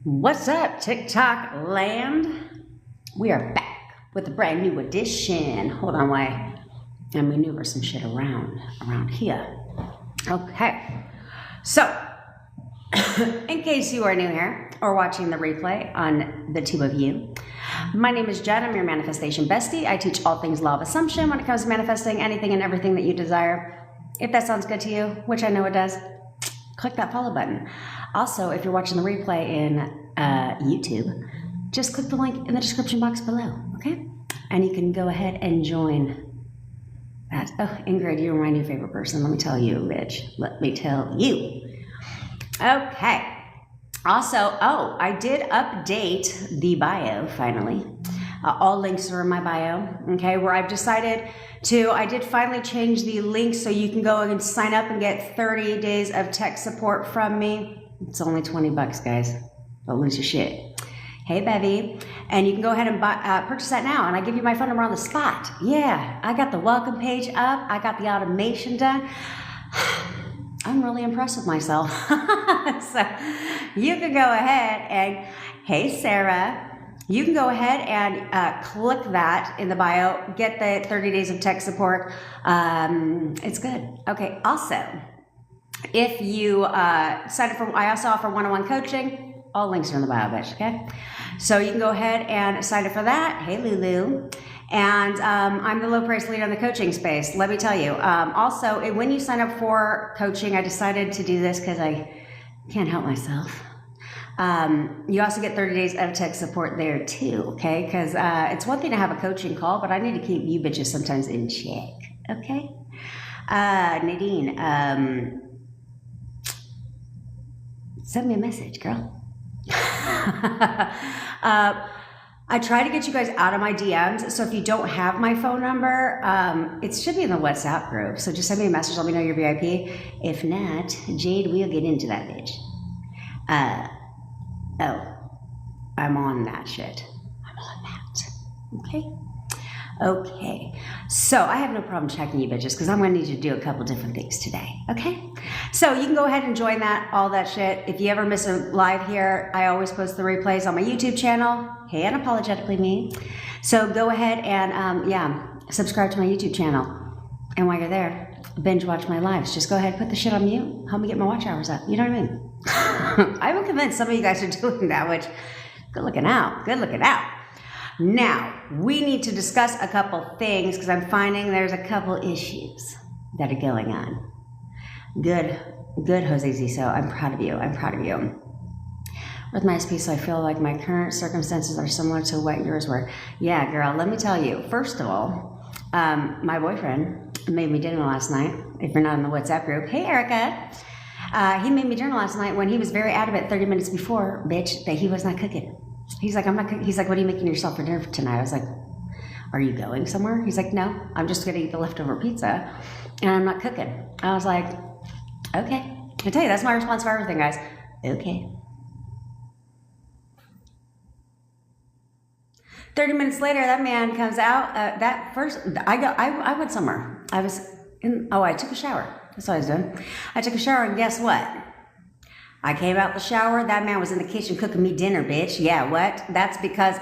What's up, TikTok land? We are back with a brand new edition. Hold on while I maneuver some shit around here. Okay, so in case you are new here or watching the replay on the two of you, my name is Jen. I'm your manifestation bestie. I teach all things law of assumption when it comes to manifesting anything and everything that you desire. If that sounds good to you, which I know it does, click that follow button. Also, if you're watching the replay in YouTube, just click the link in the description box below, okay? And you can go ahead and join that. Oh, Ingrid, you're my new favorite person. Let me tell you, bitch. Let me tell you. Okay. Also, I did update the bio finally. All links are in my bio, okay, where I've decided I did finally change the link so you can go and sign up and get 30 days of tech support from me. It's only 20 bucks, guys. Don't lose your shit. Hey, Bevy. And you can go ahead and purchase that now, and I give you my phone number on the spot. Yeah, I got the welcome page up. I got the automation done. I'm really impressed with myself. So you can go ahead and, hey, Sarah, you can go ahead and click that in the bio, get the 30 days of tech support. It's good. Okay, also, if you sign up for, I also offer one-on-one coaching. All links are in the bio, bitch, okay? So you can go ahead and sign up for that. Hey, Lulu. And I'm the low price leader in the coaching space. Let me tell you. Also, when you sign up for coaching, I decided to do this because I can't help myself. You also get 30 days of tech support there too, okay? Because it's one thing to have a coaching call, but I need to keep you bitches sometimes in check, okay? Nadine, send me a message, girl. I try to get you guys out of my DMs, so if you don't have my phone number, it should be in the WhatsApp group, so just send me a message, let me know you're VIP. If not, Jade, we'll get into that bitch. I'm on that shit. I'm on that. Okay? Okay. So I have no problem checking you bitches because I'm going to need you to do a couple different things today. Okay? So you can go ahead and join that, all that shit. If you ever miss a live here, I always post the replays on my YouTube channel. Hey, unapologetically me. So go ahead and, subscribe to my YouTube channel. And while you're there, binge watch my lives. Just go ahead, put the shit on mute, help me get my watch hours up. You know what I mean? I'm convinced some of you guys are doing that, which, good looking out. Good looking out. Now, we need to discuss a couple things because I'm finding there's a couple issues that are going on. Good, Jose Ziso. I'm proud of you. I'm proud of you. With my SP, so I feel like my current circumstances are similar to what yours were. Yeah, girl, let me tell you. First of all, my boyfriend made me dinner last night. If you're not in the WhatsApp group, hey, Erica. He made me dinner last night when he was very adamant 30 minutes before, bitch, that he was not cooking. He's like, I'm not cooking. He's like, what are you making yourself for dinner tonight? I was like, are you going somewhere? He's like, no, I'm just going to eat the leftover pizza and I'm not cooking. I was like, okay. I tell you, that's my response for everything, guys. Okay. 30 minutes later, that man comes out. I went somewhere. I took a shower. That's what I was doing. I took a shower, and guess what? I came out the shower. That man was in the kitchen cooking me dinner, bitch. Yeah, what? That's because,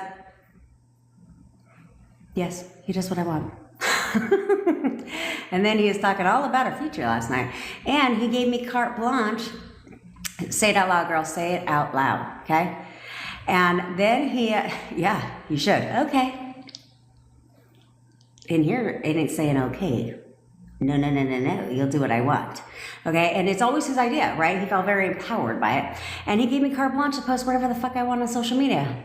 yes, he does what I want. And then he was talking all about our future last night. And he gave me carte blanche. Say it out loud, girl. Say it out loud, okay? And then he, you should. Okay. In here, it ain't saying okay. No. You'll do what I want. Okay? And it's always his idea, right? He felt very empowered by it. And he gave me carte blanche to post whatever the fuck I want on social media.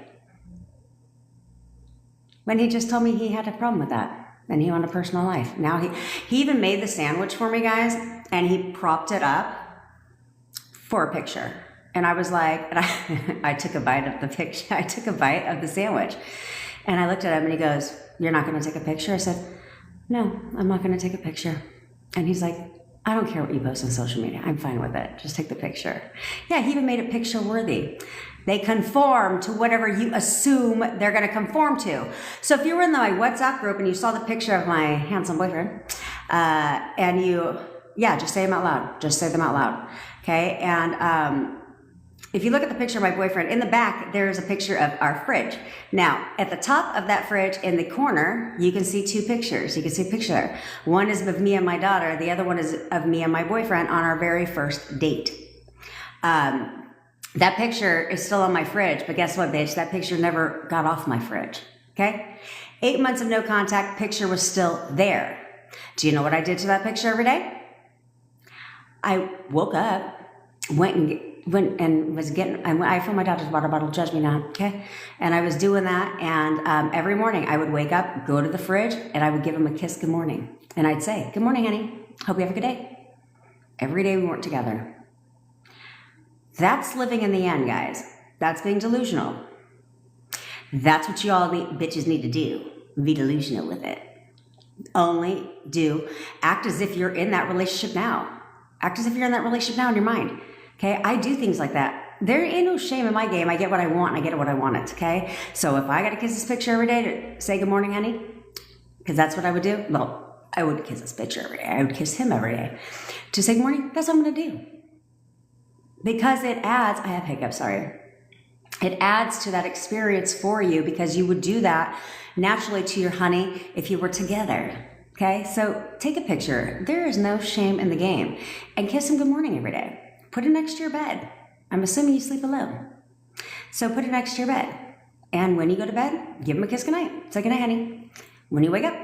When he just told me he had a problem with that. And he wanted a personal life. Now he even made the sandwich for me, guys. And he propped it up for a picture. And I was like, I took a bite of the picture. I took a bite of the sandwich. And I looked at him and he goes, you're not going to take a picture? I said, no, I'm not going to take a picture. And he's like, I don't care what you post on social media. I'm fine with it. Just take the picture. Yeah, he even made it picture worthy. They conform to whatever you assume they're going to conform to. So if you were in my WhatsApp group and you saw the picture of my handsome boyfriend, just say them out loud. Just say them out loud. Okay. And if you look at the picture of my boyfriend, in the back, there's a picture of our fridge. Now, at the top of that fridge in the corner, you can see two pictures. You can see a picture there. One is of me and my daughter. The other one is of me and my boyfriend on our very first date. That picture is still on my fridge, but guess what, bitch? That picture never got off my fridge, okay? 8 months of no contact, picture was still there. Do you know what I did to that picture every day? I woke up, I filled my daughter's water bottle, judge me not, okay? And I was doing that, and every morning I would wake up, go to the fridge, and I would give him a kiss, good morning. And I'd say, good morning, honey. Hope you have a good day. Every day we weren't together. That's living in the end, guys. That's being delusional. That's what you all bitches need to do. Be delusional with it. Act as if you're in that relationship now. Act as if you're in that relationship now in your mind. Okay, I do things like that. There ain't no shame in my game. I get what I want, and I get it what I want it, okay? So if I got to kiss this picture every day to say good morning, honey, because that's what I would do, well, I would kiss this picture every day. I would kiss him every day. To say good morning, that's what I'm going to do. Because it adds, I have hiccups, sorry. It adds to that experience for you because you would do that naturally to your honey if you were together. Okay, so take a picture. There is no shame in the game. And kiss him good morning every day. Put it next to your bed. I'm assuming you sleep alone. So put it next to your bed. And when you go to bed, give him a kiss goodnight. Say goodnight, honey. When you wake up,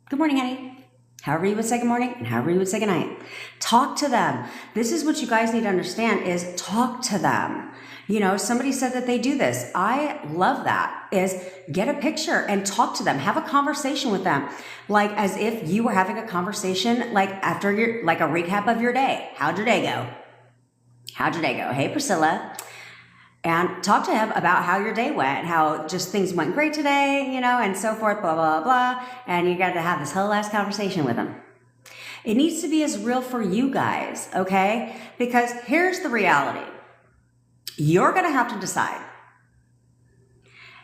good morning, honey. However you would say good morning and however you would say goodnight. Talk to them. This is what you guys need to understand is talk to them. You know, somebody said that they do this. I love that, is get a picture and talk to them. Have a conversation with them. Like as if you were having a conversation, like after like a recap of your day. How'd your day go? How'd your day go? Hey, Priscilla. And talk to him about how your day went, how just things went great today, you know, and so forth, blah, blah, blah. And you got to have this whole ass conversation with him. It needs to be as real for you guys, okay? Because here's the reality. You're going to have to decide.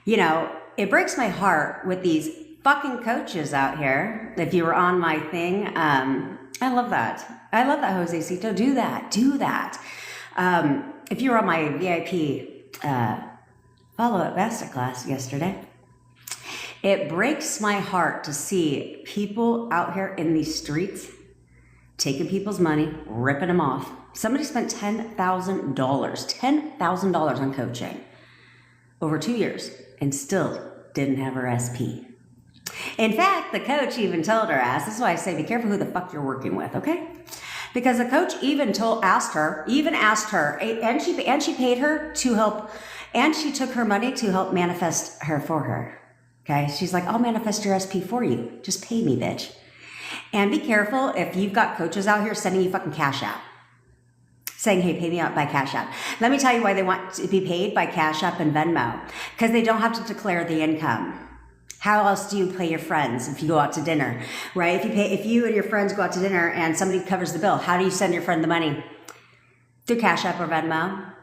You know, it breaks my heart with these fucking coaches out here. If you were on my thing, I love that. I love that, Jose Cito. Do that. Do that. If you were on my VIP follow-up masterclass yesterday, it breaks my heart to see people out here in these streets taking people's money, ripping them off. Somebody spent $10,000 on coaching over 2 years and still didn't have her SP. In fact, the coach even told her ass, this is why I say be careful who the fuck you're working with, okay? Because the coach even asked her, and she paid her to help, and she took her money to help manifest her for her. Okay, she's like, I'll manifest your SP for you. Just pay me, bitch. And be careful if you've got coaches out here sending you fucking Cash App, saying, hey, pay me out by Cash App. Let me tell you why they want to be paid by Cash App and Venmo. Because they don't have to declare the income. How else do you pay your friends if you go out to dinner, right? If you and your friends go out to dinner and somebody covers the bill, how do you send your friend the money? Through Cash App or Venmo.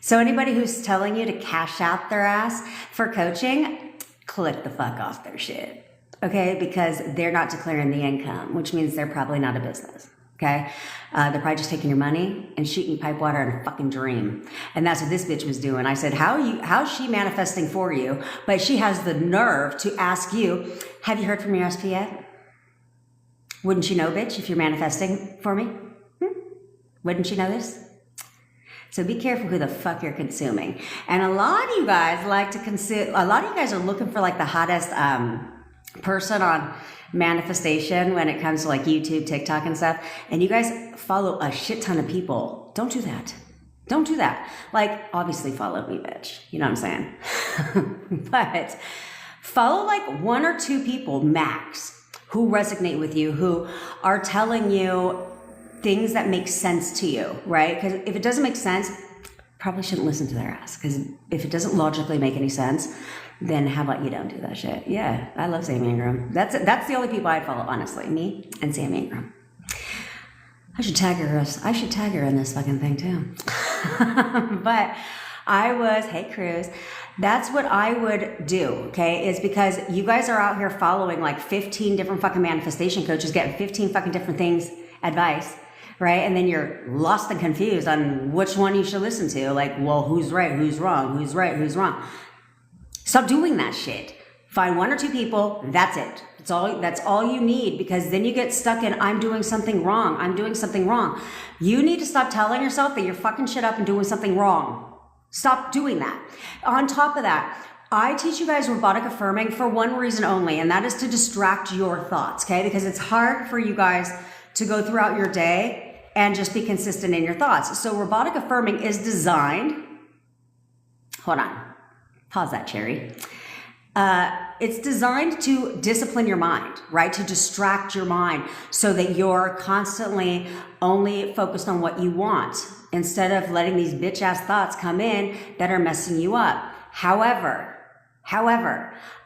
So anybody who's telling you to cash out their ass for coaching, click the fuck off their shit, okay? Because they're not declaring the income, which means they're probably not a business, okay? They're probably just taking your money and shooting you pipe water in a fucking dream. And that's what this bitch was doing. I said, how's she manifesting for you? But she has the nerve to ask you, have you heard from your SP yet? Wouldn't you know, bitch, if you're manifesting for me? Wouldn't you know this? So be careful who the fuck you're consuming. And a lot of you guys like to consume, a lot of you guys are looking for like the hottest person on manifestation when it comes to like YouTube, TikTok and stuff. And you guys follow a shit ton of people. Don't do that. Don't do that. Like, obviously follow me, bitch. You know what I'm saying? But follow like 1 or 2 people max who resonate with you, who are telling you things that make sense to you, right? Because if it doesn't make sense, probably shouldn't listen to their ass. Because if it doesn't logically make any sense, then how about you don't do that shit? Yeah, I love Sam Ingram. That's the only people I follow, honestly. Me and Sam Ingram. I should tag her in this fucking thing too. But hey Cruz, that's what I would do, okay? Is because you guys are out here following like 15 different fucking manifestation coaches, getting 15 fucking different things, advice, right? And then you're lost and confused on which one you should listen to. Like, well, who's right, who's wrong, who's right, who's wrong. Stop doing that shit. Find one or two people, that's it. That's all you need, because then you get stuck in, I'm doing something wrong, I'm doing something wrong. You need to stop telling yourself that you're fucking shit up and doing something wrong. Stop doing that. On top of that, I teach you guys robotic affirming for one reason only, and that is to distract your thoughts, okay? Because it's hard for you guys to go throughout your day and just be consistent in your thoughts. So robotic affirming is designed, hold on, pause that, Cherry. It's designed to discipline your mind, right? To distract your mind so that you're constantly only focused on what you want instead of letting these bitch ass thoughts come in that are messing you up. However,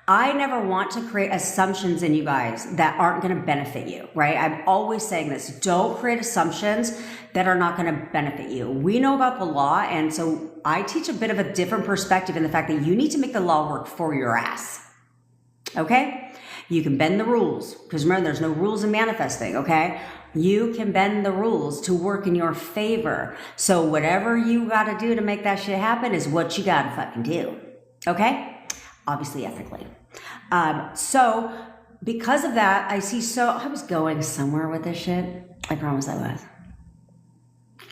I never want to create assumptions in you guys that aren't going to benefit you, right? I'm always saying this. Don't create assumptions that are not going to benefit you. We know about the law, and so I teach a bit of a different perspective in the fact that you need to make the law work for your ass, okay? You can bend the rules, because remember, there's no rules in manifesting, okay? You can bend the rules to work in your favor. So whatever you got to do to make that shit happen is what you got to fucking do, okay? Obviously ethically. So because of that, I was going somewhere with this shit. I promise I was.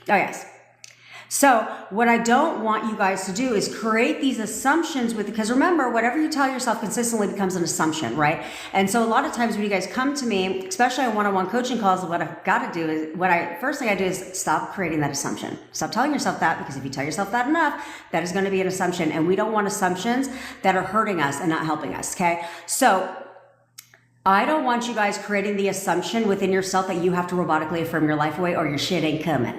Oh yes. So what I don't want you guys to do is create these assumptions because remember, whatever you tell yourself consistently becomes an assumption, right? And so a lot of times when you guys come to me, especially on one-on-one coaching calls, what I've got to do is, first thing I do is stop creating that assumption. Stop telling yourself that, because if you tell yourself that enough, that is going to be an assumption. And we don't want assumptions that are hurting us and not helping us, okay? So I don't want you guys creating the assumption within yourself that you have to robotically affirm your life away or your shit ain't coming.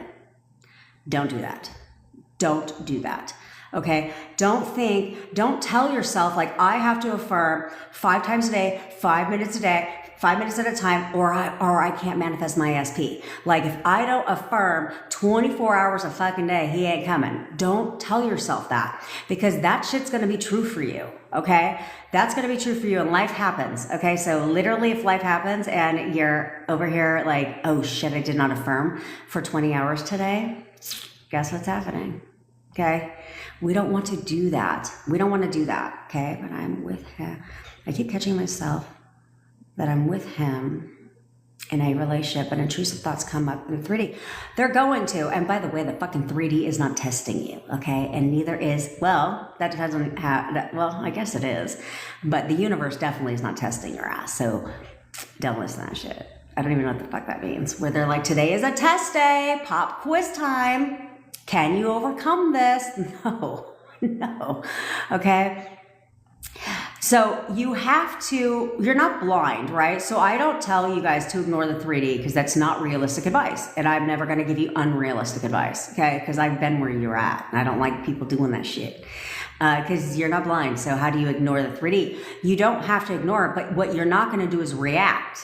Don't do that. Don't do that. Okay? Don't tell yourself like I have to affirm 5 times a day, 5 minutes a day, 5 minutes at a time, or I can't manifest my SP. Like if I don't affirm 24 hours a fucking day, he ain't coming. Don't tell yourself that, because that shit's going to be true for you. Okay? That's going to be true for you, and life happens. Okay? So literally if life happens and you're over here like, oh shit, I did not affirm for 20 hours today. Guess what's happening? Okay? We don't want to do that. We don't want to do that. Okay? But I'm with him. I keep catching myself that I'm with him in a relationship, and intrusive thoughts come up in 3D. They're going to. And by the way, the fucking 3D is not testing you. Okay? And neither is, well, that depends on well, I guess it is. But the universe definitely is not testing your ass. So don't listen to that shit. I don't even know what the fuck that means. Where they're like, today is a test day, pop quiz time. Can you overcome this? No. Okay? So you're not blind, right? So I don't tell you guys to ignore the 3D because that's not realistic advice. And I'm never going to give you unrealistic advice, okay? Because I've been where you're at, and I don't like people doing that shit. Because you're not blind, so how do you ignore the 3D? You don't have to ignore it, but what you're not going to do is react.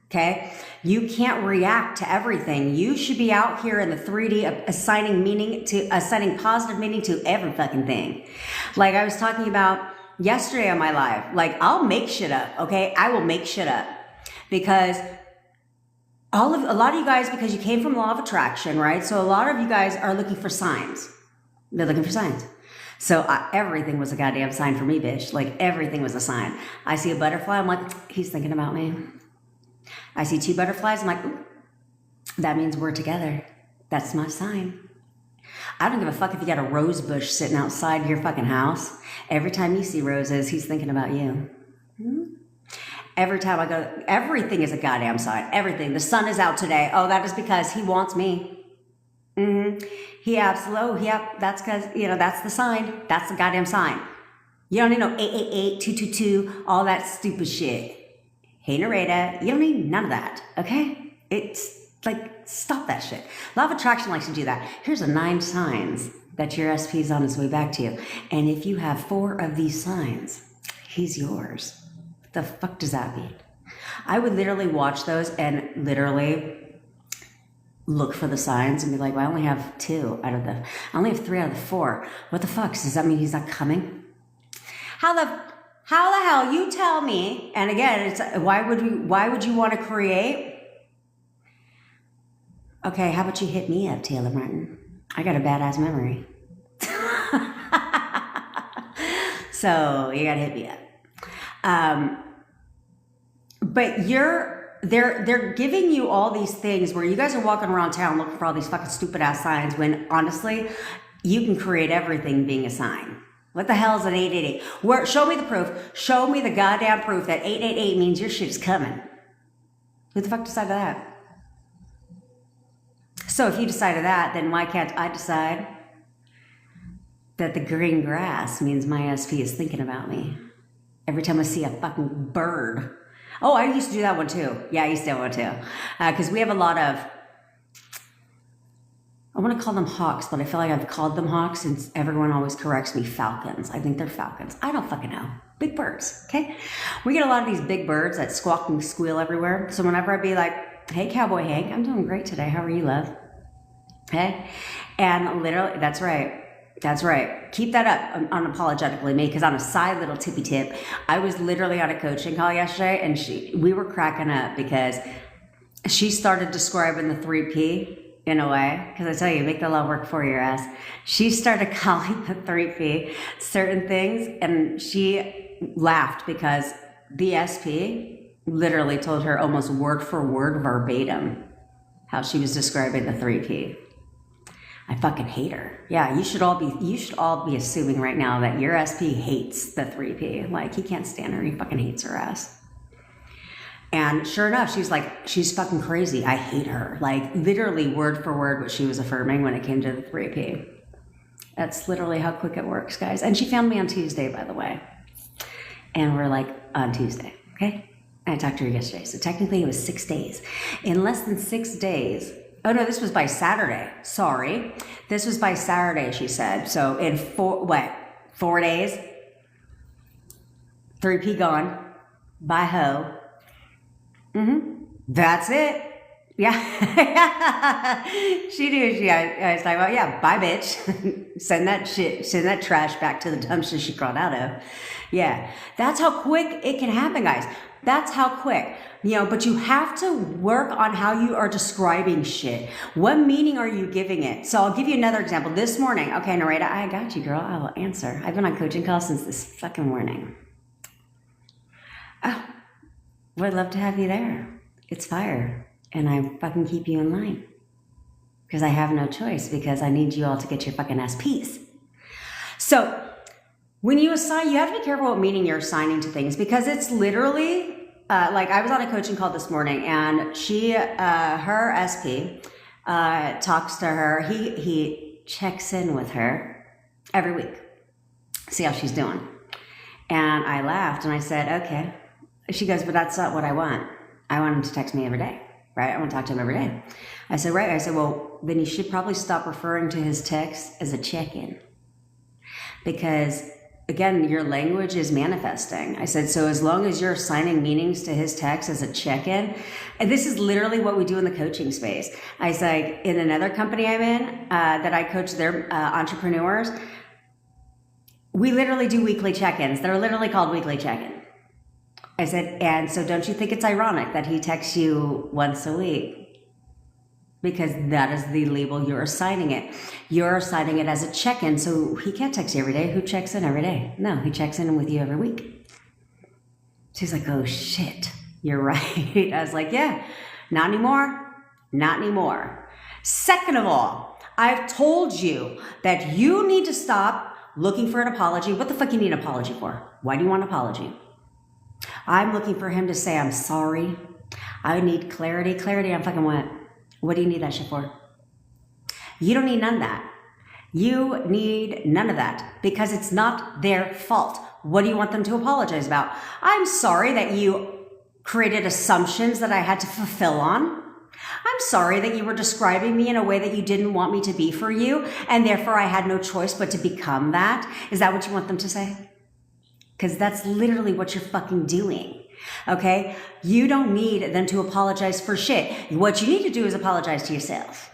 Okay? You can't react to everything. You should be out here in the 3D assigning positive meaning to every fucking thing. Like I was talking about yesterday on my live, like I'll make shit up, okay? I will make shit up because a lot of you guys, because you came from law of attraction, right? So a lot of you guys are looking for signs. They're looking for signs. So everything was a goddamn sign for me, bitch. Like everything was a sign. I see a butterfly, I'm like, he's thinking about me. I see 2 butterflies, I'm like, ooh, that means we're together. That's my sign. I don't give a fuck if you got a rose bush sitting outside your fucking house. Every time you see roses, he's thinking about you. Every time I go, everything is a goddamn sign. Everything. The sun is out today. Oh, that is because he wants me. That's because, that's the sign. That's the goddamn sign. You don't need no 888, 222, all that stupid shit. Hey, Narita, you don't need none of that, okay? It's like, stop that shit. Law of attraction likes to do that. Here's the 9 signs that your SP is on his way back to you. And if you have 4 of these signs, he's yours. What the fuck does that mean? I would literally watch those and literally look for the signs and be like, well, I only have 3 out of the 4. What the fuck? Does that mean he's not coming? How the hell you tell me? And again, it's why would you want to create Okay, how about you hit me up, Taylor Martin? I got a badass memory. So you gotta hit me up. But they're giving you all these things where you guys are walking around town looking for all these fucking stupid ass signs when honestly, you can create everything being a sign. What the hell is an 888? Where, show me the proof. Show me the goddamn proof that 888 means your shit is coming. Who the fuck decided that? So if you decided that, then why can't I decide that the green grass means my SP is thinking about me? Every time I see a fucking bird. Oh, I used to do that one too. Yeah, I used to do that one too. Because we have a lot of, I want to call them hawks, but I feel like I've called them hawks and everyone always corrects me falcons. I think they're falcons. I don't fucking know. Big birds, okay? We get a lot of these big birds that squawk and squeal everywhere. So whenever I'd be like, hey, Cowboy Hank, I'm doing great today. How are you, love? Okay? And literally, that's right. That's right. Keep that up unapologetically me, because on a side little tippy tip, I was literally on a coaching call yesterday and we were cracking up because she started describing the 3P in a way, because I tell you, make the love work for your ass. She started calling the 3P certain things and she laughed because the SP literally told her almost word for word verbatim how she was describing the 3P. I fucking hate her. Yeah, you should all be assuming right now that your SP hates the 3P. Like, he can't stand her. He fucking hates her ass. And sure enough, she's like, she's fucking crazy. I hate her. Like, literally word for word what she was affirming when it came to the 3P. That's literally how quick it works, guys. And she found me on Tuesday, by the way. And we're like, on Tuesday, okay? I talked to her yesterday. So technically it was 6 days. In less than 6 days, oh no, this was by Saturday. Sorry. This was by Saturday, she said. So in 4 days? 3P gone. Bye ho. That's it. Yeah. She knew I was talking about, yeah, bye bitch. Send that trash back to the dumpster she crawled out of. Yeah. That's how quick it can happen, guys. That's how quick. You know, but you have to work on how you are describing shit. What meaning are you giving it? So I'll give you another example. This morning, okay, Narita, I got you, girl. I will answer. I've been on coaching calls since this fucking morning. Oh, would love to have you there. It's fire. And I fucking keep you in line. Because I have no choice, because I need you all to get your fucking SPs. So when you assign, you have to be careful what meaning you're assigning to things, because it's literally, like I was on a coaching call this morning and she, her SP, talks to her. He checks in with her every week, see how she's doing. And I laughed and I said, okay. She goes, but that's not what I want. I want him to text me every day, right? I want to talk to him every day. I said, right. I said, well, then you should probably stop referring to his text as a check-in, because again, your language is manifesting. I said, so as long as you're assigning meanings to his text as a check-in, and this is literally what we do in the coaching space. I said, in another company I'm in, that I coach their entrepreneurs, we literally do weekly check-ins. They're literally called weekly check-ins. I said, and so don't you think it's ironic that he texts you once a week? Because that is the label you're assigning it. You're assigning it as a check-in, so he can't text you every day. Who checks in every day? No, he checks in with you every week. She's like, oh shit, you're right. I was like, yeah, not anymore, not anymore. Second of all, I've told you that you need to stop looking for an apology. What the fuck you need an apology for? Why do you want an apology? I'm looking for him to say, I'm sorry. I need clarity. Clarity on fucking what? What do you need that shit for? You don't need none of that. You need none of that because it's not their fault. What do you want them to apologize about? I'm sorry that you created assumptions that I had to fulfill on. I'm sorry that you were describing me in a way that you didn't want me to be for you, and therefore I had no choice but to become that. Is that what you want them to say? Because that's literally what you're fucking doing, okay? You don't need them to apologize for shit. What you need to do is apologize to yourself,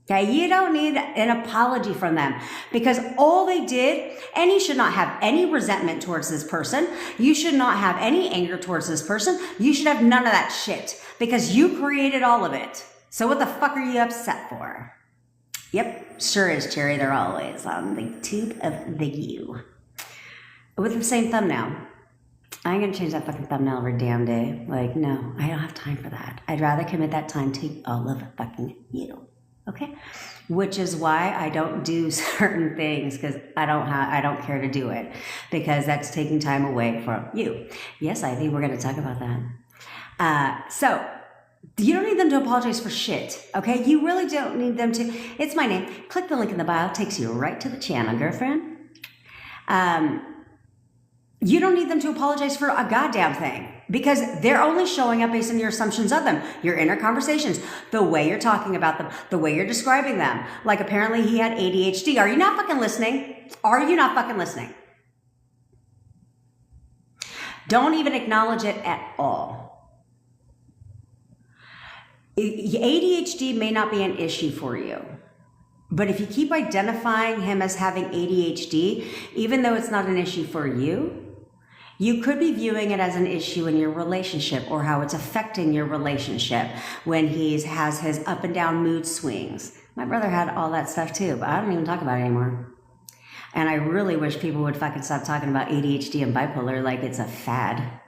okay? You don't need an apology from them because all they did, and you should not have any resentment towards this person. You should not have any anger towards this person. You should have none of that shit because you created all of it. So what the fuck are you upset for? Yep, sure is, Cherry. They're always on the tube of the U. With the same thumbnail. I ain't gonna change that fucking thumbnail every damn day. Like, no, I don't have time for that. I'd rather commit that time to all of fucking you. Okay? Which is why I don't do certain things, because I don't care to do it, because that's taking time away from you. Yes, I think we're gonna talk about that. So you don't need them to apologize for shit, okay? You really don't need them to. It's my name. Click the link in the bio. It takes you right to the channel, girlfriend. You don't need them to apologize for a goddamn thing, because they're only showing up based on your assumptions of them, your inner conversations, the way you're talking about them, the way you're describing them. Like, apparently he had ADHD. Are you not fucking listening? Are you not fucking listening? Don't even acknowledge it at all. ADHD may not be an issue for you, but if you keep identifying him as having ADHD, even though it's not an issue for you, you could be viewing it as an issue in your relationship, or how it's affecting your relationship when he has his up and down mood swings. My brother had all that stuff too, but I don't even talk about it anymore. And I really wish people would fucking stop talking about ADHD and bipolar like it's a fad.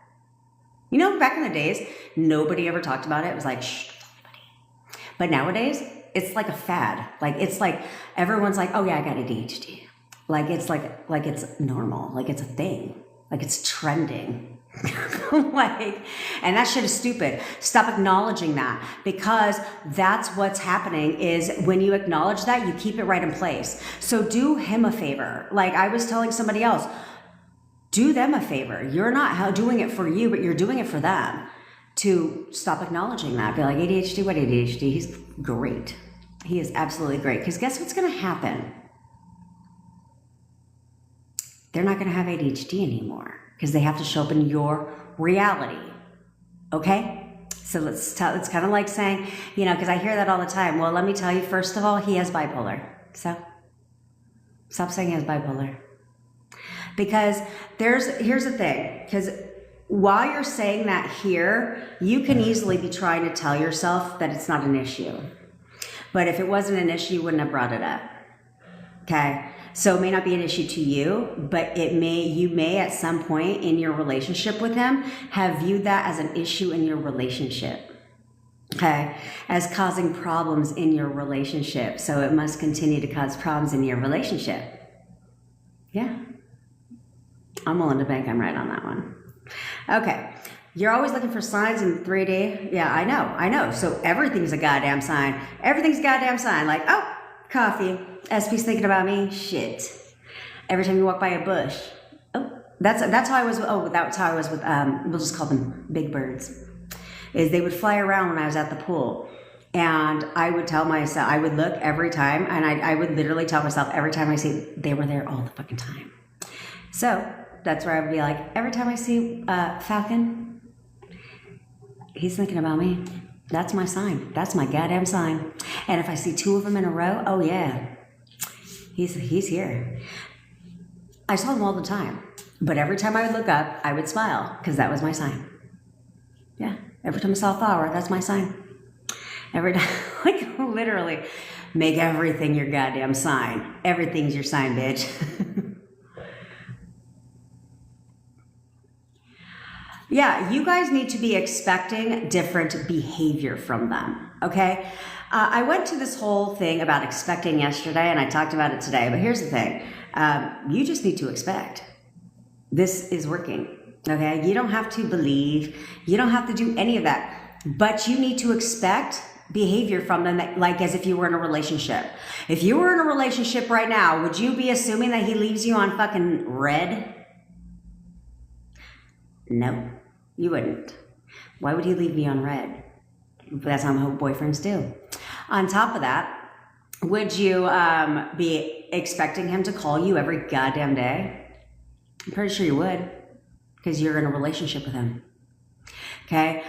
You know, back in the days, nobody ever talked about it. It was like, shh, don't tell anybody. But nowadays, it's like a fad. Like, it's like, everyone's like, oh yeah, I got ADHD. Like, it's like it's normal. Like, it's a thing. Like, it's trending. Like, and that shit is stupid. Stop acknowledging that, because that's what's happening. Is when you acknowledge that, you keep it right in place. So do him a favor. Like I was telling somebody else, do them a favor. You're not doing it for you, but you're doing it for them. To stop acknowledging that. Be like, ADHD, what ADHD? He's great. He is absolutely great. Because guess what's going to happen? They're not going to have ADHD anymore, because they have to show up in your reality. Okay? So it's kind of like saying, you know, because I hear that all the time. Well, let me tell you, first of all, he has bipolar. So stop saying he has bipolar. Because here's the thing. Because while you're saying that here, you can easily be trying to tell yourself that it's not an issue. But if it wasn't an issue, you wouldn't have brought it up. Okay? So it may not be an issue to you, but you may at some point in your relationship with him have viewed that as an issue in your relationship, okay, as causing problems in your relationship. So it must continue to cause problems in your relationship. Yeah, I'm willing to bank I'm right on that one. Okay, you're always looking for signs in 3D. Yeah, I know. So everything's a goddamn sign. Everything's a goddamn sign. Like, oh, coffee. SP's thinking about me. Shit. Every time you walk by a bush. Oh, that's how I was. Oh, that's how I was with. We'll just call them big birds. Is they would fly around when I was at the pool, and I would tell myself, I would look every time, and I would literally tell myself every time I see they were there all the fucking time. So that's where I would be like, every time I see Falcon, he's thinking about me. That's my sign. That's my goddamn sign. And if I see two of them in a row, oh yeah, he's here. I saw them all the time. But every time I would look up, I would smile, because that was my sign. Yeah. Every time I saw a flower, that's my sign. Every time, like, literally, make everything your goddamn sign. Everything's your sign, bitch. Yeah, you guys need to be expecting different behavior from them, okay? I went to this whole thing about expecting yesterday, and I talked about it today, but here's the thing. You just need to expect. This is working, okay? You don't have to believe. You don't have to do any of that. But you need to expect behavior from them, like as if you were in a relationship. If you were in a relationship right now, would you be assuming that he leaves you on fucking red? No, you wouldn't. Why would he leave me on red? That's not what boyfriends do. On top of that, would you be expecting him to call you every goddamn day? I'm pretty sure you would, because you're in a relationship with him. Okay?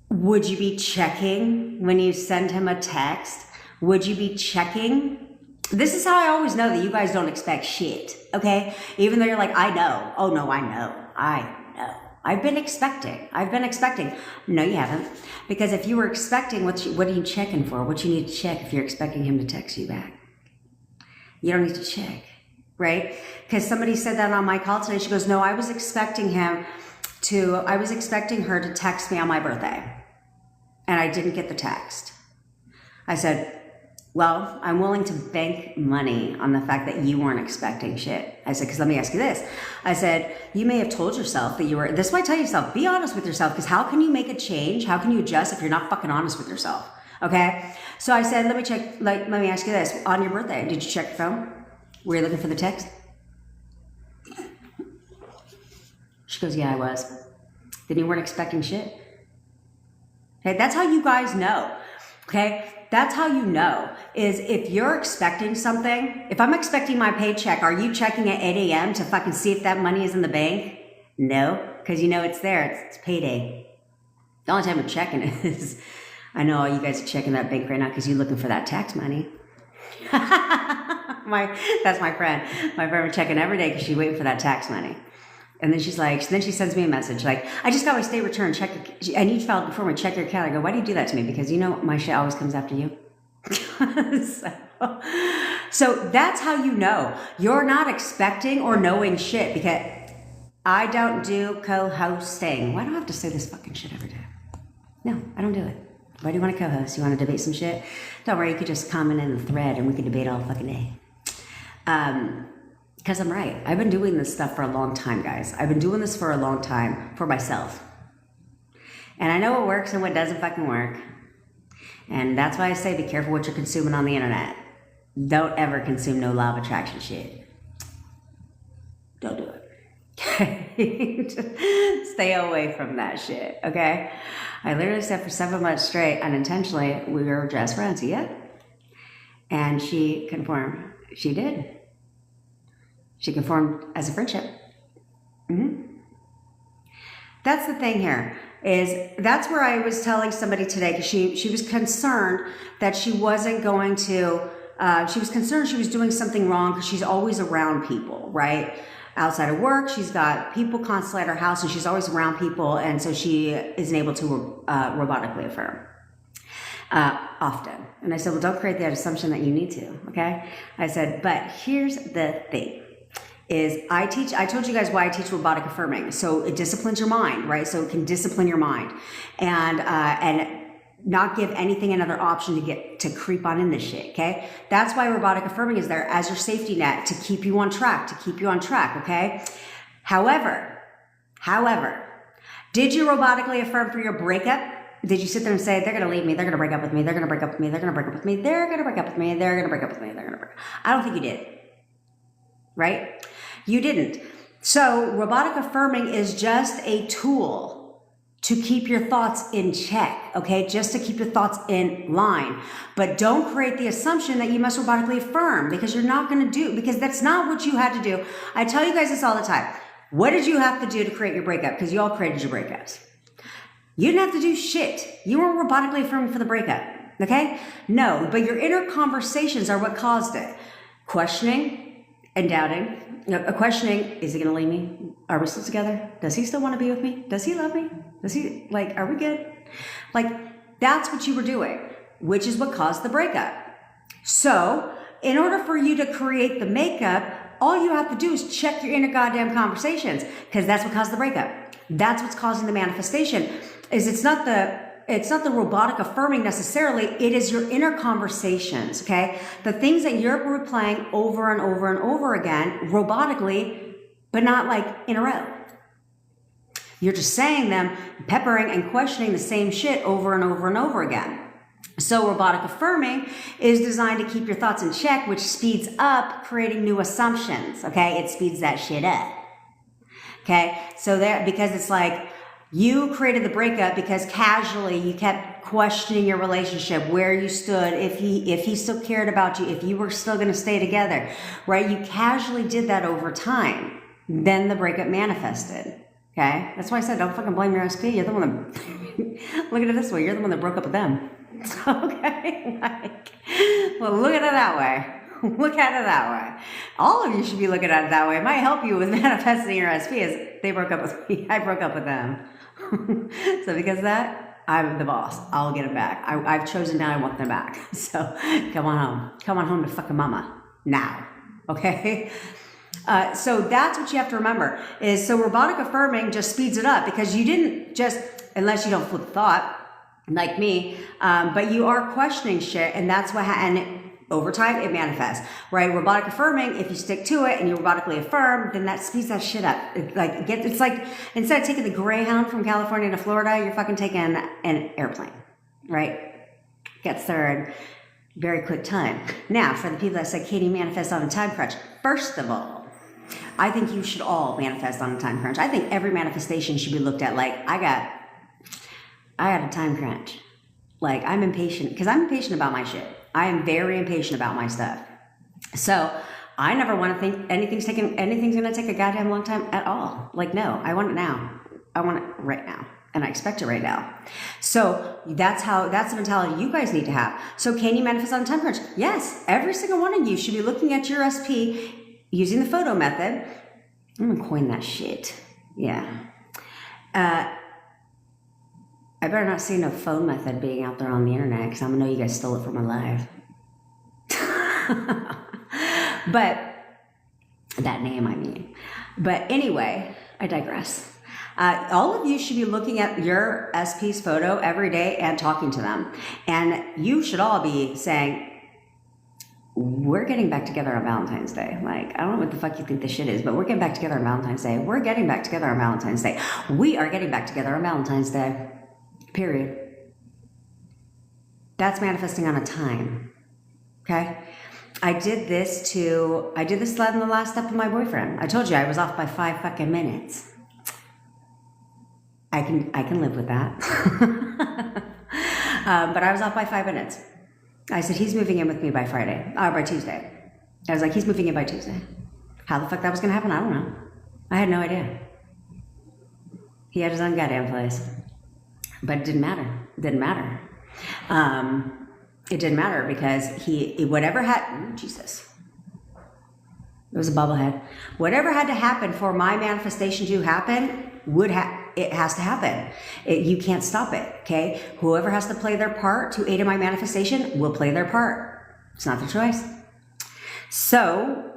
Would you be checking when you send him a text? Would you be checking? This is how I always know that you guys don't expect shit, okay? Even though you're like, I know. Oh no, I know. I've been expecting. No, you haven't. Because if you were expecting, what are you checking for? What you need to check if you're expecting him to text you back? You don't need to check, right? Because somebody said that on my call today. She goes, no, I was expecting her to text me on my birthday. And I didn't get the text. I said, well, I'm willing to bank money on the fact that you weren't expecting shit. I said, because let me ask you this. I said, you may have told yourself that you were, this is why I tell yourself, be honest with yourself, because how can you make a change? How can you adjust if you're not fucking honest with yourself? Okay? So I said, let me ask you this. On your birthday, did you check your phone? Were you looking for the text? She goes, yeah, I was. Then you weren't expecting shit? Okay, that's how you guys know. Okay? That's how you know, is if you're expecting something. If I'm expecting my paycheck, are you checking at 8 a.m. to fucking see if that money is in the bank? No, because you know it's there. It's payday. The only time I'm checking is, I know all you guys are checking that bank right now because you're looking for that tax money. That's my friend. My friend was checking every day because she's waiting for that tax money. And then she's like, then she sends me a message like, I just got my state return, and you filed before me, check your account. I go, why do you do that to me? Because you know my shit always comes after you. So that's how you know. You're not expecting or knowing shit, because I don't do co-hosting. Why do I have to say this fucking shit every day? No, I don't do it. Why do you want to co-host? You want to debate some shit? Don't worry, you could just comment in the thread and we could debate all fucking day. Because I'm right. I've been doing this stuff for a long time, guys. I've been doing this for a long time for myself. And I know what works and what doesn't fucking work. And that's why I say be careful what you're consuming on the internet. Don't ever consume no law of attraction shit. Don't do it. Stay away from that shit, okay? I literally said for 7 months straight, unintentionally, we were just friends, yeah? And she confirmed. She did. She conformed as a friendship. Mm-hmm. That's the thing here, is that's where I was telling somebody today, because she was concerned that she wasn't going to, she was concerned she was doing something wrong because she's always around people, right? Outside of work, she's got people constantly at her house and she's always around people, and so she isn't able to robotically affirm. Often. And I said, well, don't create that assumption that you need to, okay? I said, but here's the thing. Is I told you guys why I teach robotic affirming. So it disciplines your mind, right? So it can discipline your mind and not give anything another option to creep on in this shit, okay? That's why robotic affirming is there as your safety net to keep you on track, okay? However, did you robotically affirm for your breakup? Did you sit there and say, they're going to leave me, they're going to break up with me, they're going to break up with me, they're going to break up with me, they're going to break up with me, they're going to break up with me, they're going to break up. I don't think you did. Right? You didn't. So robotic affirming is just a tool to keep your thoughts in check, okay? Just to keep your thoughts in line. But don't create the assumption that you must robotically affirm, because you're not going to do, because that's not what you had to do. I tell you guys this all the time. What did you have to do to create your breakup? Because you all created your breakups. You didn't have to do shit. You weren't robotically affirming for the breakup, okay? No, but your inner conversations are what caused it. Questioning and doubting. Questioning, is he going to leave me? Are we still together? Does he still want to be with me? Does he love me? Does he, are we good? That's what you were doing, which is what caused the breakup. So, in order for you to create the makeup, all you have to do is check your inner goddamn conversations, because that's what caused the breakup. That's what's causing the manifestation. It's not the robotic affirming necessarily, it is your inner conversations, okay? The things that you're replaying over and over and over again, robotically, but not in a row. You're just saying them, peppering and questioning the same shit over and over and over again. So robotic affirming is designed to keep your thoughts in check, which speeds up creating new assumptions, okay? It speeds that shit up, okay? So because it's you created the breakup because casually you kept questioning your relationship, where you stood, if he still cared about you, if you were still going to stay together, right? You casually did that over time. Then the breakup manifested, okay? That's why I said, don't fucking blame your SP. You're the one that, look at it this way, you're the one that broke up with them. Okay? Well, look at it that way. Look at it that way. All of you should be looking at it that way. It might help you with manifesting your SP as they broke up with me. I broke up with them. So because of that, I'm the boss. I'll get them back. I've chosen now I want them back. So come on home. Come on home to fucking mama. Now. Okay? So that's what you have to remember is so robotic affirming just speeds it up because you didn't just, unless you don't flip thought like me, but you are questioning shit and that's what, and over time it manifests, right? Robotic affirming, if you stick to it and you robotically affirm, then that speeds that shit up. It's like, instead of taking the Greyhound from California to Florida, you're fucking taking an airplane, right? Gets there in very quick time. Now, for the people that say, Katie, manifest on a time crunch. First of all, I think you should all manifest on a time crunch. I think every manifestation should be looked at like, I got a time crunch. Like, I'm impatient, because I'm impatient about my shit. I am very impatient about my stuff. So I never want to think anything's going to take a goddamn long time at all. Like, no, I want it now. I want it right now. And I expect it right now. So that's the mentality you guys need to have. So can you manifest on a time crunch? Yes. Every single one of you should be looking at your SP using the photo method. I'm going to coin that shit. Yeah. I better not see no phone method being out there on the internet because I'm going to know you guys stole it from my live. But, that name I mean. But anyway, I digress. All of you should be looking at your SP's photo every day and talking to them. And you should all be saying, we're getting back together on Valentine's Day. Like, I don't know what the fuck you think this shit is, but we're getting back together on Valentine's Day. We're getting back together on Valentine's Day. We are getting back together on Valentine's Day. Period. That's manifesting on a time. Okay? I did this in the last step of my boyfriend. I told you I was off by 5 fucking minutes. I can live with that. But I was off by 5 minutes. I said, he's moving in with me by Tuesday. I was like, he's moving in by Tuesday. How the fuck that was going to happen? I don't know. I had no idea. He had his own goddamn place. But it didn't matter. It didn't matter. It didn't matter because Jesus. It was a bubblehead. Whatever had to happen for my manifestation to happen, it has to happen. You can't stop it, okay? Whoever has to play their part to aid in my manifestation will play their part. It's not their choice. So,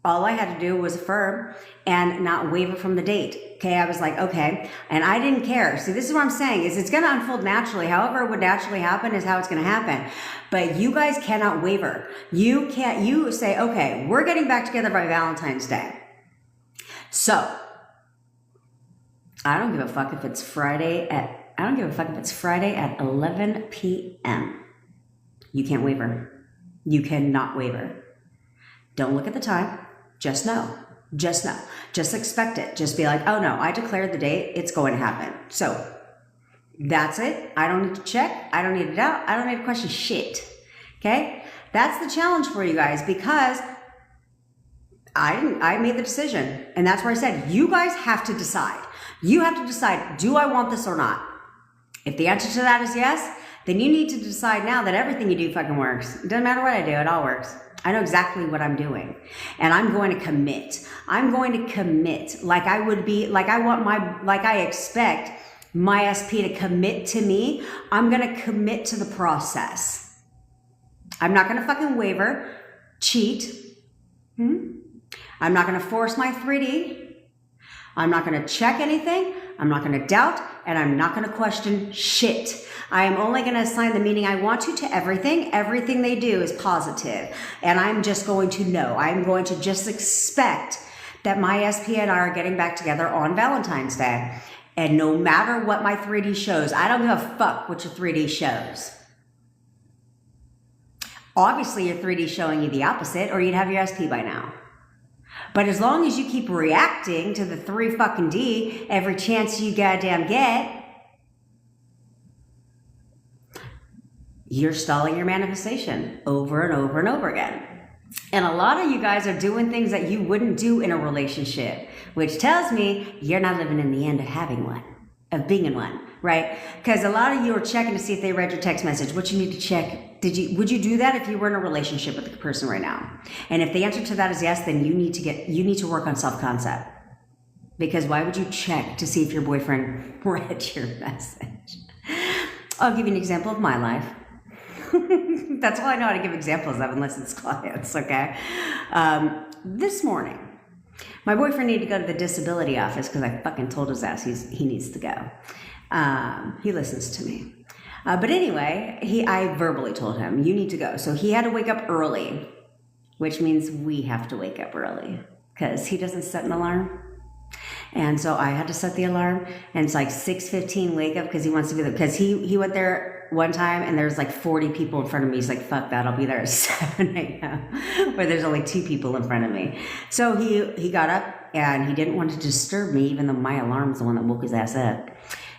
all I had to do was affirm and not waver from the date. Okay, I was like, okay. And I didn't care. See, this is what I'm saying, is it's going to unfold naturally. However it would naturally happen is how it's going to happen. But you guys cannot waver. You say, okay, we're getting back together by Valentine's Day. So, I don't give a fuck if it's Friday at 11 p.m. You can't waver. You cannot waver. Don't look at the time. Just know. Just know. Just expect it. Just be like, oh no, I declared the date. It's going to happen. So that's it. I don't need to check. I don't need to doubt. I don't need to question shit. Okay? That's the challenge for you guys because I made the decision. And that's where I said, you guys have to decide. You have to decide, do I want this or not? If the answer to that is yes, then you need to decide now that everything you do fucking works. It doesn't matter what I do, it all works. I know exactly what I'm doing. And I'm going to commit. I'm going to commit like I expect my SP to commit to me. I'm going to commit to the process. I'm not going to fucking waver, cheat. I'm not going to force my 3D. I'm not going to check anything. I'm not going to doubt. And I'm not going to question shit. I am only going to assign the meaning I want to everything. Everything they do is positive. And I'm just going to know. I'm going to just expect that my SP and I are getting back together on Valentine's Day. And no matter what my 3D shows, I don't give a fuck what your 3D shows. Obviously, your 3D is showing you the opposite, or you'd have your SP by now. But as long as you keep reacting to the 3 fucking D every chance you goddamn get, you're stalling your manifestation over and over and over again. And a lot of you guys are doing things that you wouldn't do in a relationship, which tells me you're not living in the end of having one, of being in one, right? Because a lot of you are checking to see if they read your text message. What you need to check Would you do that if you were in a relationship with the person right now? And if the answer to that is yes, then you need to work on self-concept. Because why would you check to see if your boyfriend read your message? I'll give you an example of my life. That's all I know how to give examples of, unless it's clients, okay? This morning, my boyfriend needed to go to the disability office because I fucking told his ass he needs to go. He listens to me. But anyway, I verbally told him, you need to go. So he had to wake up early, which means we have to wake up early because he doesn't set an alarm. And so I had to set the alarm, and it's like 6:15 wake up because he wants to be there. Because he went there one time and there's like 40 people in front of me. He's like, fuck that, I'll be there at 7 a.m. where there's only 2 people in front of me. So he got up and he didn't want to disturb me, even though my alarm's the one that woke his ass up.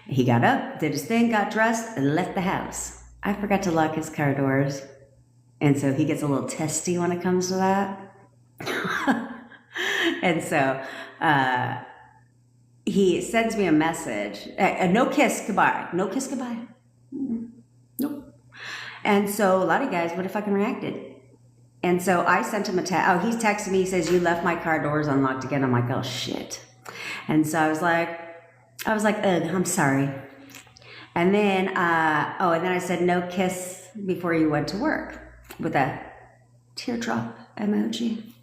He got up, did his thing, got dressed, and left the house. I forgot to lock his car doors. And so he gets a little testy when it comes to that. And so he sends me a message. No kiss goodbye. No kiss goodbye. Nope. And so a lot of guys would have fucking reacted. And so I sent him a text. Oh, he's texting me. He says, you left my car doors unlocked again. I'm like, oh, shit. And so I was like, ugh, I'm sorry. And then, and then I said, no kiss before you went to work with a teardrop emoji.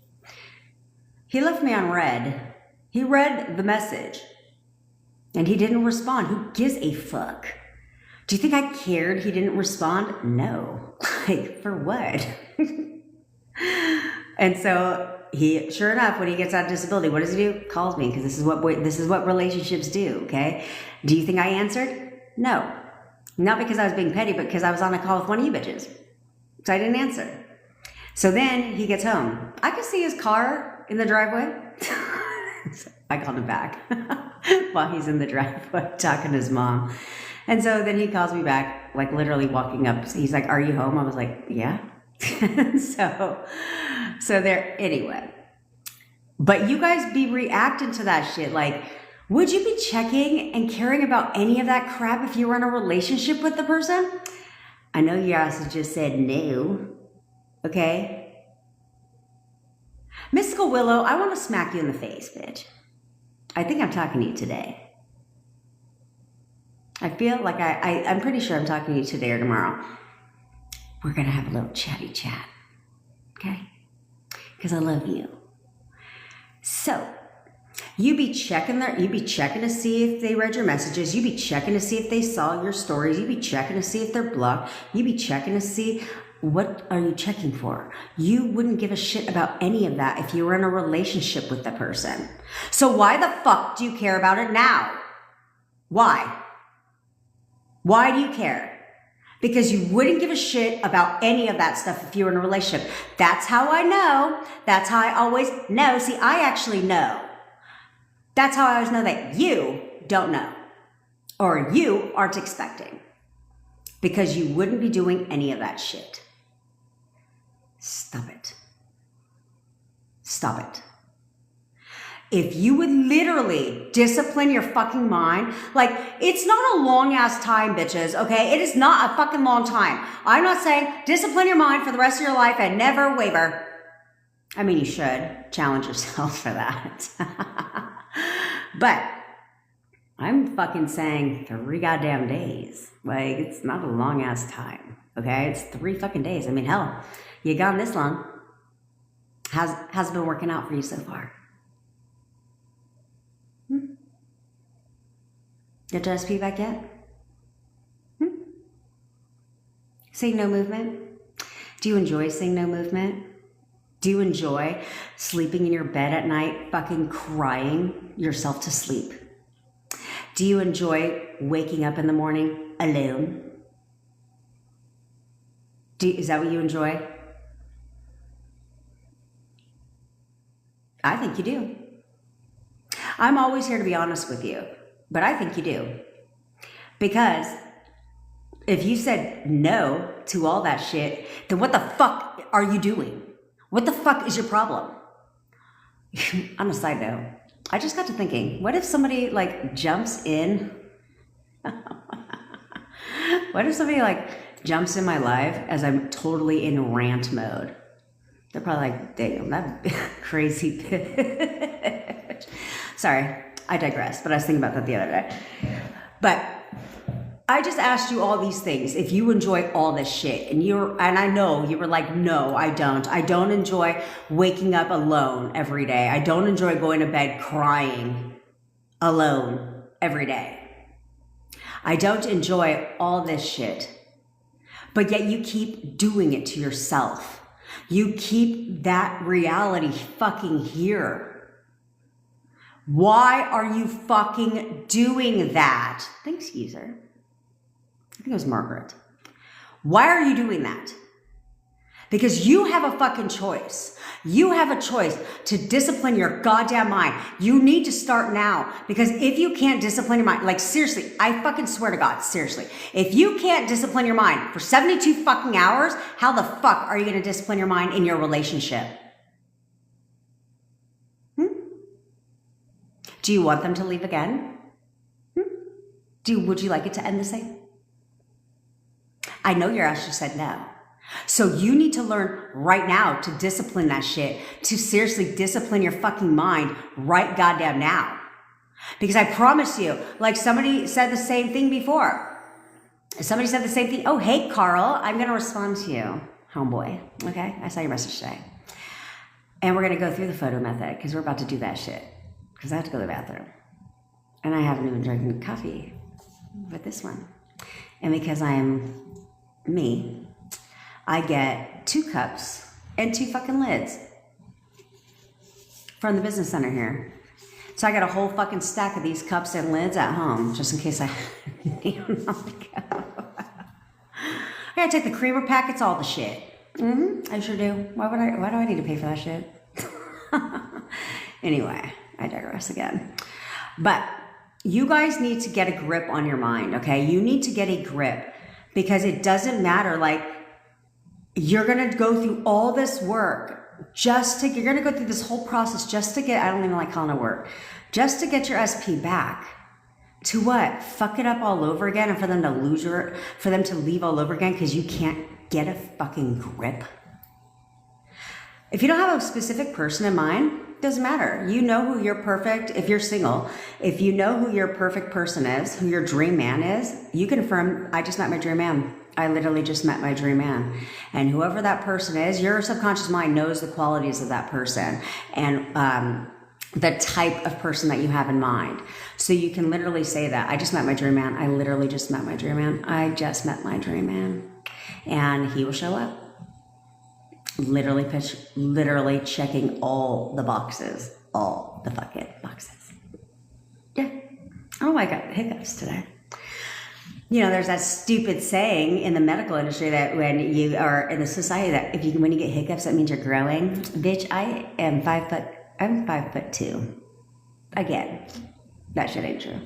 He left me on red. He read the message and he didn't respond. Who gives a fuck? Do you think I cared he didn't respond? No. Like, for what? And so he, sure enough, when he gets out of disability, what does he do? Calls me, because this is what relationships do, okay? Do you think I answered? No. Not because I was being petty, but because I was on a call with one of you bitches. So I didn't answer. So then he gets home. I could see his car in the driveway. I called him back while he's in the driveway talking to his mom. And so then he calls me back, like literally walking up. He's like, are you home? I was like, yeah. So there, anyway. But you guys be reacting to that shit. Like, would you be checking and caring about any of that crap if you were in a relationship with the person? I know your ass just said no. Okay? Mystical Willow, I want to smack you in the face, bitch. I think I'm talking to you today. I feel like I'm pretty sure I'm talking to you today or tomorrow. We're going to have a little chatty chat. Okay? Because I love you. So, you be checking to see if they read your messages. You be checking to see if they saw your stories. You be checking to see if they're blocked. You be checking to see what are you checking for. You wouldn't give a shit about any of that if you were in a relationship with the person. So why the fuck do you care about it now? Why? Why do you care? Because you wouldn't give a shit about any of that stuff if you were in a relationship. That's how I know. That's how I always know. See, I actually know. That's how I always know that you don't know. Or you aren't expecting. Because you wouldn't be doing any of that shit. Stop it. Stop it. If you would literally discipline your fucking mind, like, it's not a long ass time, bitches, okay? It is not a fucking long time. I'm not saying discipline your mind for the rest of your life and never waver. I mean, you should challenge yourself for that. But I'm fucking saying 3 goddamn days. Like, it's not a long ass time, okay? It's 3 fucking days. I mean, hell, you gone this long. How's it been working out for you so far? Get your SP back yet? Seeing no movement? Do you enjoy seeing no movement? Do you enjoy sleeping in your bed at night, fucking crying yourself to sleep? Do you enjoy waking up in the morning alone? Is that what you enjoy? I think you do. I'm always here to be honest with you. But I think you do. Because if you said no to all that shit, then what the fuck are you doing? What the fuck is your problem? On a side note, I just got to thinking, what if somebody like jumps in? What if somebody like jumps in my life as I'm totally in rant mode. They're probably like, damn, that crazy bitch. Sorry, I digress, but I was thinking about that the other day. But I just asked you all these things. If you enjoy all this shit, and I know you were like, no, I don't. I don't enjoy waking up alone every day. I don't enjoy going to bed crying alone every day. I don't enjoy all this shit. But yet you keep doing it to yourself. You keep that reality fucking here. Why are you fucking doing that? Thanks, user. I think it was Margaret. Why are you doing that? Because you have a fucking choice. You have a choice to discipline your goddamn mind. You need to start now. Because if you can't discipline your mind, like seriously, I fucking swear to God, seriously. If you can't discipline your mind for 72 fucking hours, how the fuck are you going to discipline your mind in your relationship? Do you want them to leave again? Would you like it to end the same? I know your ass just said no. So you need to learn right now to discipline that shit, to seriously discipline your fucking mind right goddamn now. Because I promise you, like somebody said the same thing before. Somebody said the same thing. Oh, hey, Carl, I'm going to respond to you, homeboy. Okay, I saw your message today. And we're going to go through the photo method because we're about to do that shit. Because I have to go to the bathroom. And I haven't even drinking coffee with this one. And because I'm me, I get 2 cups and 2 fucking lids from the business center here. So I got a whole fucking stack of these cups and lids at home, just in case I need them on the go. I gotta take the creamer packets, all the shit. I sure do. Why do I need to pay for that shit? Anyway, I digress again. But you guys need to get a grip on your mind, okay? You need to get a grip because it doesn't matter, like, you're going to go through all this work you're going to go through this whole process just to get, I don't even like calling it work, just to get your SP back. To what? Fuck it up all over again and for them to leave all over again because you can't get a fucking grip? If you don't have a specific person in mind, it doesn't matter. You know who your perfect, if you're single, if you know who your perfect person is, who your dream man is, you can affirm, I just met my dream man. I literally just met my dream man. And whoever that person is, your subconscious mind knows the qualities of that person and the type of person that you have in mind. So you can literally say that. I just met my dream man. I literally just met my dream man. I just met my dream man. And he will show up. Literally checking all the boxes. All the fucking boxes. Yeah. Oh, I got hiccups today. You know, there's that stupid saying in the medical industry that when you are in the society that when you get hiccups, that means you're growing. Bitch, I'm 5'2". Again, that shit ain't true.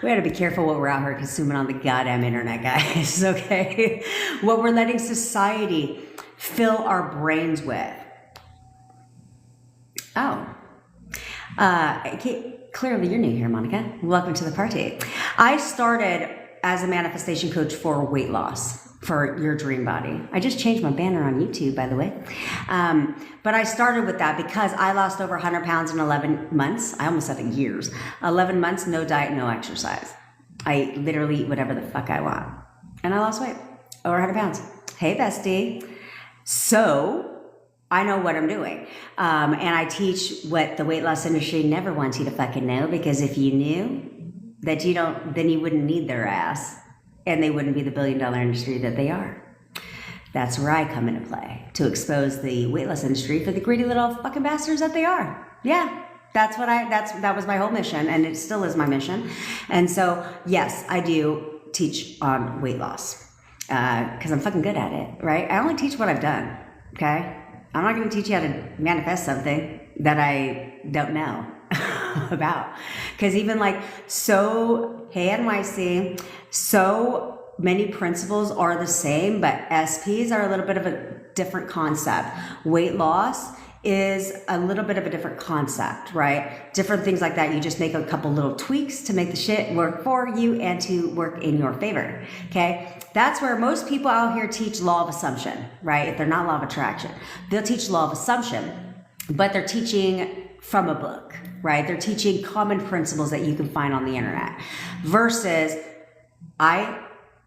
We gotta be careful what we're out here consuming on the goddamn internet, guys, okay? What we're letting society fill our brains with. Oh. Clearly you're new here, Monica. Welcome to the party. I started as a manifestation coach for weight loss, for your dream body. I just changed my banner on YouTube, by the way. But I started with that because I lost over 100 pounds in 11 months. I almost said years. 11 months, no diet, no exercise. I literally eat whatever the fuck I want. And I lost weight, over 100 pounds. Hey, bestie. So I know what I'm doing. And I teach what the weight loss industry never wants you to fucking know, because if you knew that you don't, then you wouldn't need their ass and they wouldn't be the billion-dollar industry that they are. That's where I come into play, to expose the weight loss industry for the greedy little fucking bastards that they are. Yeah, that was my whole mission, and it still is my mission. And so, yes, I do teach on weight loss because I'm fucking good at it, right? I only teach what I've done, okay? I'm not going to teach you how to manifest something that I don't know about. Because even like, hey NYC, so many principles are the same, but SPs are a little bit of a different concept. Weight loss is a little bit of a different concept, right? Different things like that. You just make a couple little tweaks to make the shit work for you and to work in your favor, okay? That's where most people out here teach law of assumption, right? If they're not law of attraction, they'll teach law of assumption, but they're teaching from a book, right? They're teaching common principles that you can find on the internet versus I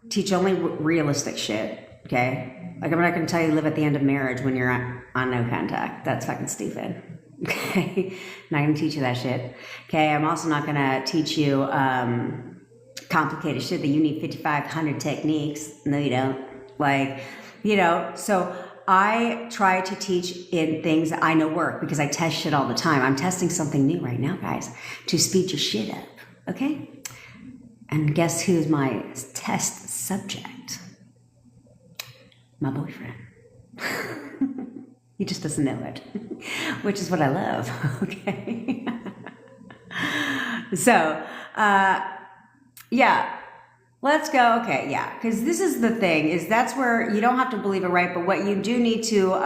teach only realistic shit, okay? Like, I'm not going to tell you live at the end of marriage when you're on no contact. That's fucking stupid, okay? Not going to teach you that shit, okay? I'm also not going to teach you complicated shit that you need 5,500 techniques. No, you don't. Like, you know, so I try to teach in things that I know work because I test shit all the time. I'm testing something new right now, guys, to speed your shit up, okay? And guess who's my test subject? My boyfriend. He just doesn't know it, which is what I love, okay? So, yeah, let's go. Okay, yeah, because this is the thing, is that's where you don't have to believe it, right? But what you do need to,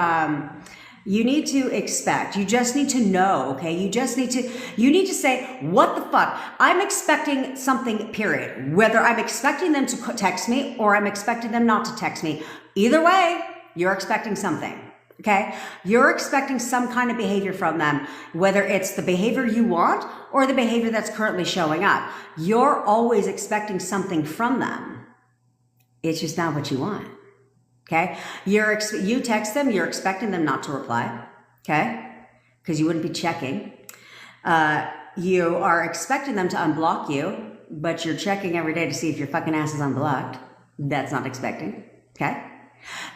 you need to expect. You just need to know, okay? You need to say, what the fuck? I'm expecting something, period. Whether I'm expecting them to text me or I'm expecting them not to text me. Either way, you're expecting something. Okay? You're expecting some kind of behavior from them, whether it's the behavior you want or the behavior that's currently showing up. You're always expecting something from them. It's just not what you want. Okay? You text them, you're expecting them not to reply. Okay? Because you wouldn't be checking. You are expecting them to unblock you, but you're checking every day to see if your fucking ass is unblocked. That's not expecting. Okay?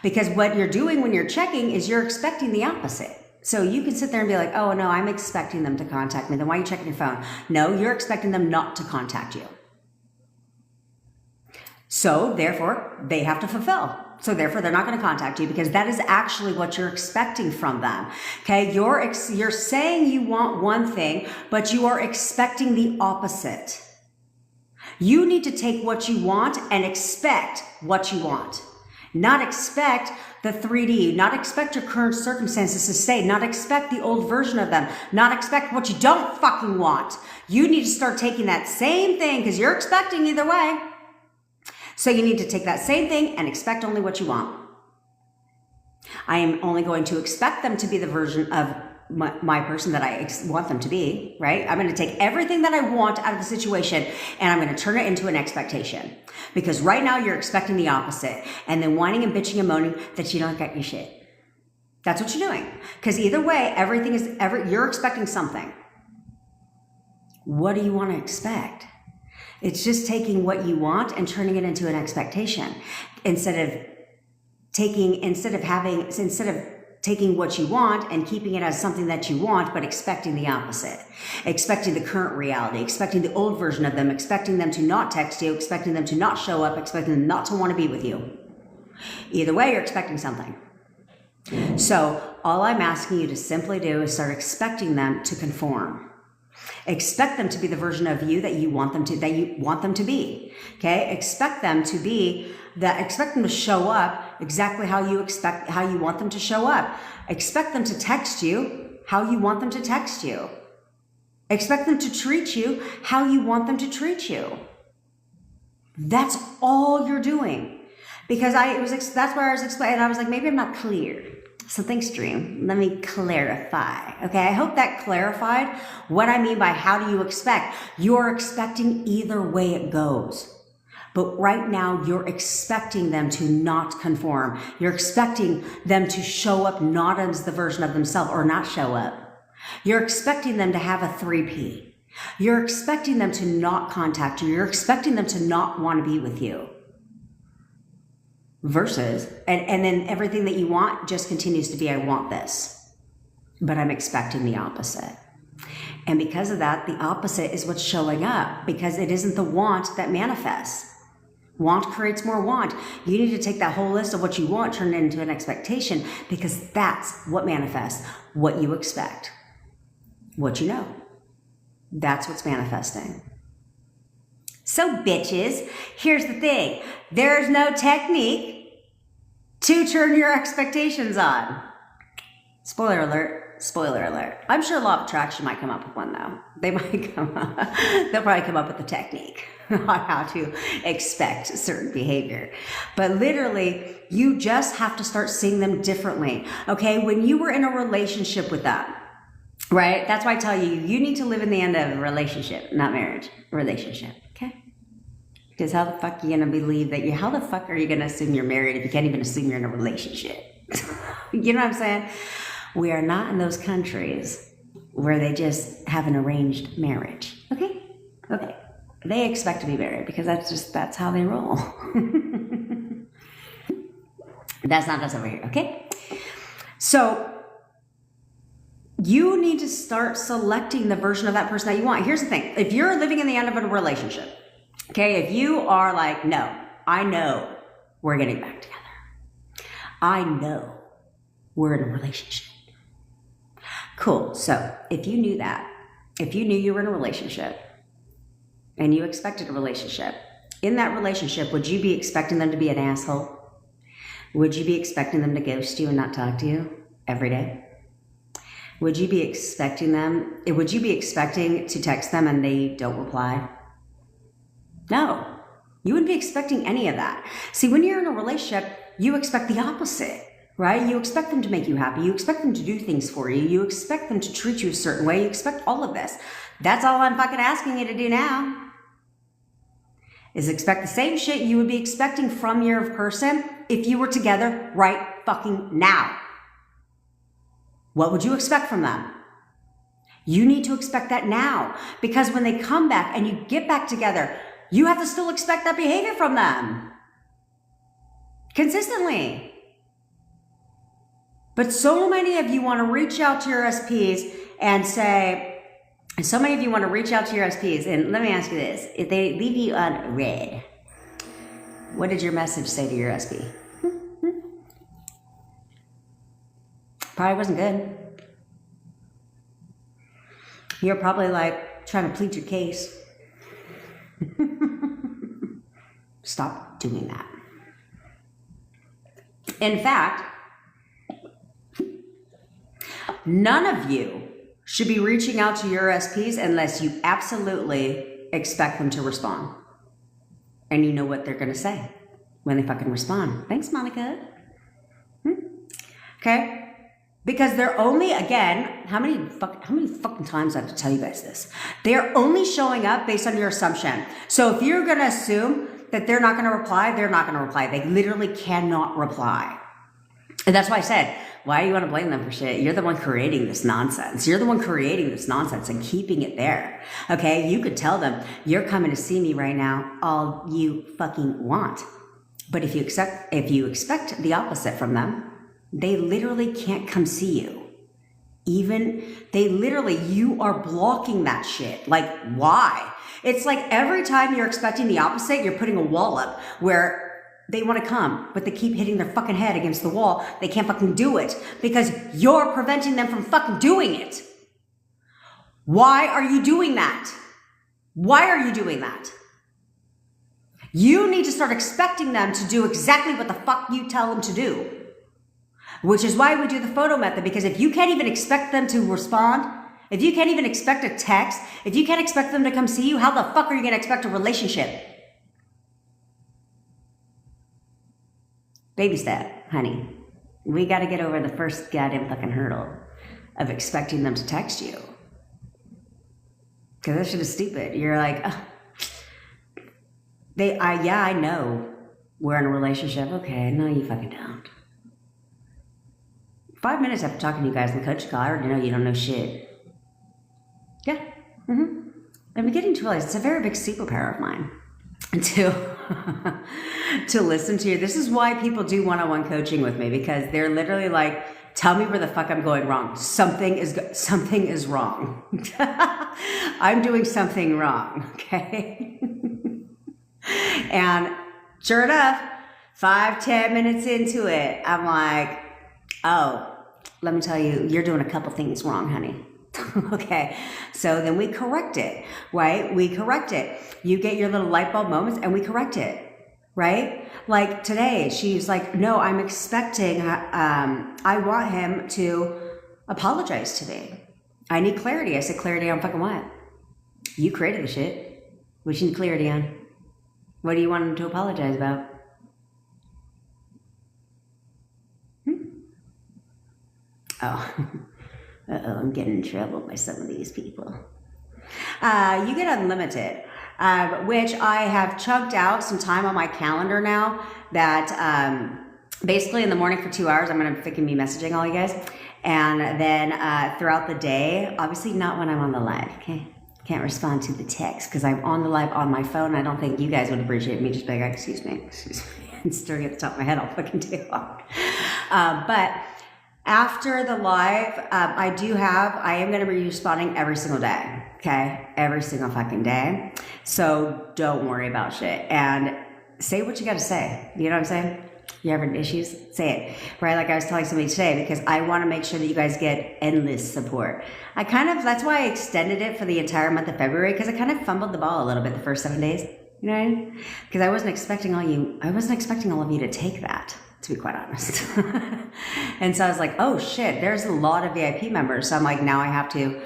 Because what you're doing when you're checking is you're expecting the opposite. So you can sit there and be like, oh no, I'm expecting them to contact me. Then why are you checking your phone? No, you're expecting them not to contact you. So therefore, they have to fulfill. So therefore, they're not going to contact you because that is actually what you're expecting from them. Okay, you're saying you want one thing, but you are expecting the opposite. You need to take what you want and expect what you want. Not expect the 3D, not expect your current circumstances to stay, not expect the old version of them, not expect what you don't fucking want. You need to start taking that same thing because you're expecting either way. So you need to take that same thing and expect only what you want. I am only going to expect them to be the version of my person that I want them to be, right? I'm going to take everything that I want out of the situation and I'm going to turn it into an expectation. Because right now you're expecting the opposite and then whining and bitching and moaning that you don't get your shit. That's what you're doing. Because either way, you're expecting something. What do you want to expect? It's just taking what you want and turning it into an expectation instead of taking what you want and keeping it as something that you want, but expecting the opposite, expecting the current reality, expecting the old version of them, expecting them to not text you, expecting them to not show up, expecting them not to want to be with you. Either way, you're expecting something. So all I'm asking you to simply do is start expecting them to conform. Expect them to be the version of you that you want them to be. Okay? Expect them to show up exactly how you want them to show up. Expect them to text you how you want them to text you. Expect them to treat you how you want them to treat you. That's all you're doing. Because that's where I was explaining. I was like, maybe I'm not clear. So thanks, Dream. Let me clarify. Okay, I hope that clarified what I mean by how do you expect. You're expecting either way it goes. But right now, you're expecting them to not conform. You're expecting them to show up not as the version of themselves or not show up. You're expecting them to have a 3P. You're expecting them to not contact you. You're expecting them to not want to be with you. Versus, and then everything that you want just continues to be, I want this. But I'm expecting the opposite. And because of that, the opposite is what's showing up because it isn't the want that manifests. Want creates more want. You need to take that whole list of what you want, turn it into an expectation because that's what manifests. What you expect. What you know. That's what's manifesting. So bitches, here's the thing. There's no technique to turn your expectations on. Spoiler alert, Spoiler alert. I'm sure law of attraction might come up with one though. They might come up, they'll probably come up with a technique on how to expect certain behavior. But literally, you just have to start seeing them differently. Okay, when you were in a relationship with them, right? That's why I tell you, you need to live in the end of a relationship, not marriage, relationship, okay? Because how the fuck are you gonna believe that how the fuck are you gonna assume you're married if you can't even assume you're in a relationship? You know what I'm saying? We are not in those countries where they just have an arranged marriage, okay? Okay. They expect to be married because that's how they roll. That's not us over here, okay? So you need to start selecting the version of that person that you want. Here's the thing. If you're living in the end of a relationship, okay, if you are like, no, I know we're getting back together. I know we're in a relationship. Cool. So if you knew that, if you knew you were in a relationship and you expected a relationship, in that relationship, would you be expecting them to be an asshole? Would you be expecting them to ghost you and not talk to you every day? Would you be expecting to text them and they don't reply? No, you wouldn't be expecting any of that. See, when you're in a relationship, you expect the opposite, right? You expect them to make you happy. You expect them to do things for you. You expect them to treat you a certain way. You expect all of this. That's all I'm fucking asking you to do now, is expect the same shit you would be expecting from your person if you were together right fucking now. What would you expect from them? You need to expect that now, because when they come back and you get back together, you have to still expect that behavior from them consistently. But so many of you want to reach out to your SPs and say, and let me ask you this. If they leave you on red, what did your message say to your SP? Probably wasn't good. You're probably like trying to plead your case. Stop doing that. In fact, none of you should be reaching out to your SPs unless you absolutely expect them to respond. And you know what they're going to say when they fucking respond. Thanks, Monica. Okay? Because they're only, again, how many fucking times I have to tell you guys this? They're only showing up based on your assumption. So if you're going to assume that they're not going to reply, they're not going to reply. They literally cannot reply. And that's why I said, why do you want to blame them for shit? You're the one creating this nonsense. You're the one creating this nonsense and keeping it there. Okay? You could tell them, you're coming to see me right now, all you fucking want. But if you expect the opposite from them, they literally can't come see you. You are blocking that shit. Like, why? It's like every time you're expecting the opposite, you're putting a wall up where they want to come, but they keep hitting their fucking head against the wall. They can't fucking do it because you're preventing them from fucking doing it. Why are you doing that? Why are you doing that? You need to start expecting them to do exactly what the fuck you tell them to do. Which is why we do the photo method, because if you can't even expect them to respond, if you can't even expect a text, if you can't expect them to come see you, how the fuck are you going to expect a relationship? Baby step, honey. We got to get over the first goddamn fucking hurdle of expecting them to text you. Because that shit is stupid. You're like, I know we're in a relationship. Okay, no, you fucking don't. 5 minutes after talking to you guys in the coach call, I already know you don't know shit. Yeah. I'm beginning to realize it's a very big superpower of mine to listen to you. This is why people do one-on-one coaching with me, because they're literally like, tell me where the fuck I'm going wrong. Something is wrong. I'm doing something wrong, okay? And sure enough, 5-10 minutes into it, I'm like, oh, let me tell you, you're doing a couple things wrong, honey. Okay, so then we correct it, right? We correct it. You get your little light bulb moments and we correct it, right? Like today, she's like, no, I'm expecting, I want him to apologize to me. I need clarity. I said, clarity on fucking what? You created the shit. What you need clarity on? What do you want him to apologize about? Oh, I'm getting in trouble by some of these people. You get unlimited, which I have chunked out some time on my calendar now that basically in the morning for 2 hours, I'm going to freaking be messaging all you guys. And then throughout the day, obviously not when I'm on the live, okay? Can't respond to the text because I'm on the live on my phone. I don't think you guys would appreciate me just being like, excuse me, and stirring at the top of my head all fucking day long. But after the live, I am going to be responding every single day, okay? Every single fucking day. So don't worry about shit. And say what you got to say. You know what I'm saying? You having issues? Say it. Right? Like I was telling somebody today, because I want to make sure that you guys get endless support. That's why I extended it for the entire month of February, because I kind of fumbled the ball a little bit the first 7 days. You know what I mean? Because I wasn't expecting all of you to take that, to be quite honest. And so I was like, oh shit, there's a lot of VIP members. So I'm like, now I have to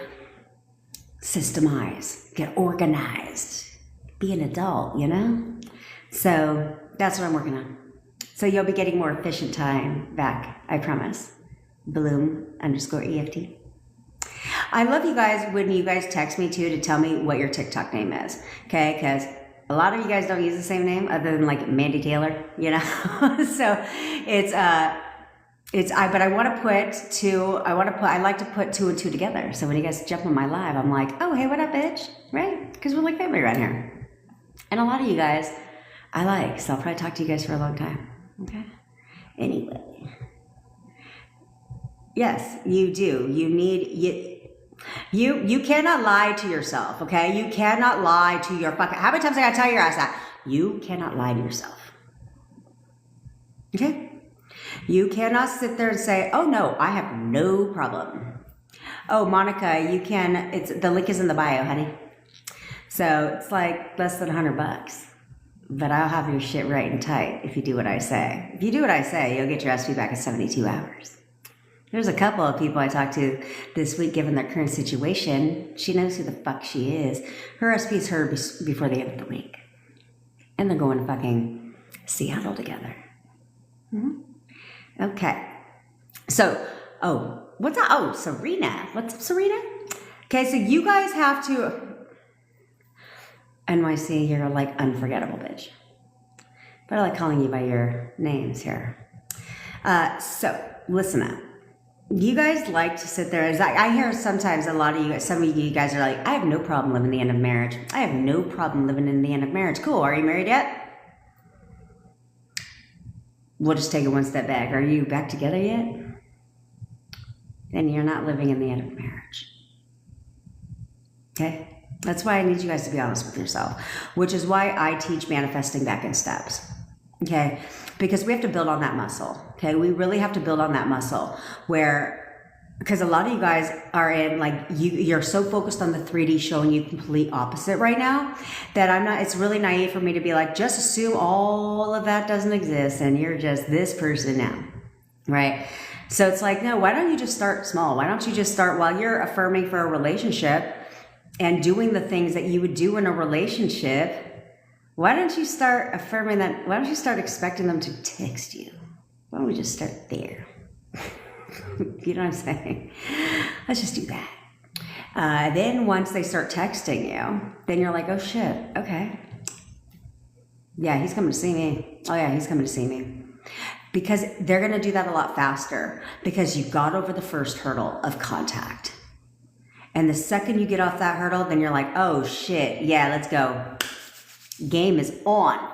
systemize, get organized, be an adult, you know? So that's what I'm working on. So you'll be getting more efficient time back, I promise. Bloom_EFT. I love you guys when you guys text me too to tell me what your TikTok name is, okay? Because a lot of you guys don't use the same name other than like Mandy Taylor, you know? So but I want to put two, I like to put 2 and 2 together. So when you guys jump on my live, I'm like, oh, hey, what up, bitch? Right? Because we're like family around here. And a lot of you guys I like, so I'll probably talk to you guys for a long time. Okay? Anyway. Yes, you do. You cannot lie to yourself, okay? You cannot lie to your fucking... How many times I gotta tell your ass that? You cannot lie to yourself. Okay? You cannot sit there and say, oh no, I have no problem. Oh, Monica, you can... the link is in the bio, honey. So it's like less than $100. But I'll have your shit right and tight if you do what I say. If you do what I say, you'll get your recipe back in 72 hours. There's a couple of people I talked to this week, given their current situation. She knows who the fuck she is. Her recipe is her before the end of the week. And they're going to fucking Seattle together. Mm-hmm. Okay. So, what's up? Oh, Serena. What's up, Serena? Okay, so you guys have to... NYC, you're like unforgettable, bitch. But I like calling you by your names here. So, listen up. You guys like to sit there. I hear sometimes some of you guys are like, I have no problem living the end of marriage. I have no problem living in the end of marriage. Cool. Are you married yet? We'll just take it one step back. Are you back together yet? Then you're not living in the end of marriage. Okay? That's why I need you guys to be honest with yourself, which is why I teach manifesting back in steps. Okay? Because we have to build on that muscle. Okay? We really have to build on that muscle because a lot of you guys are in you're so focused on the 3D showing you complete opposite right now that it's really naive for me to be like, just assume all of that doesn't exist and you're just this person now. Right? So it's like, no, why don't you just start small? Why don't you just start while you're affirming for a relationship and doing the things that you would do in a relationship? Why don't you start affirming that? Why don't you start expecting them to text you? Why don't we just start there? You know what I'm saying? Let's just do that. Then once they start texting you, then you're like, oh shit, okay. Yeah, he's coming to see me. Oh yeah, he's coming to see me. Because they're going to do that a lot faster because you got over the first hurdle of contact. And the second you get off that hurdle, then you're like, oh shit, yeah, let's go. Game is on.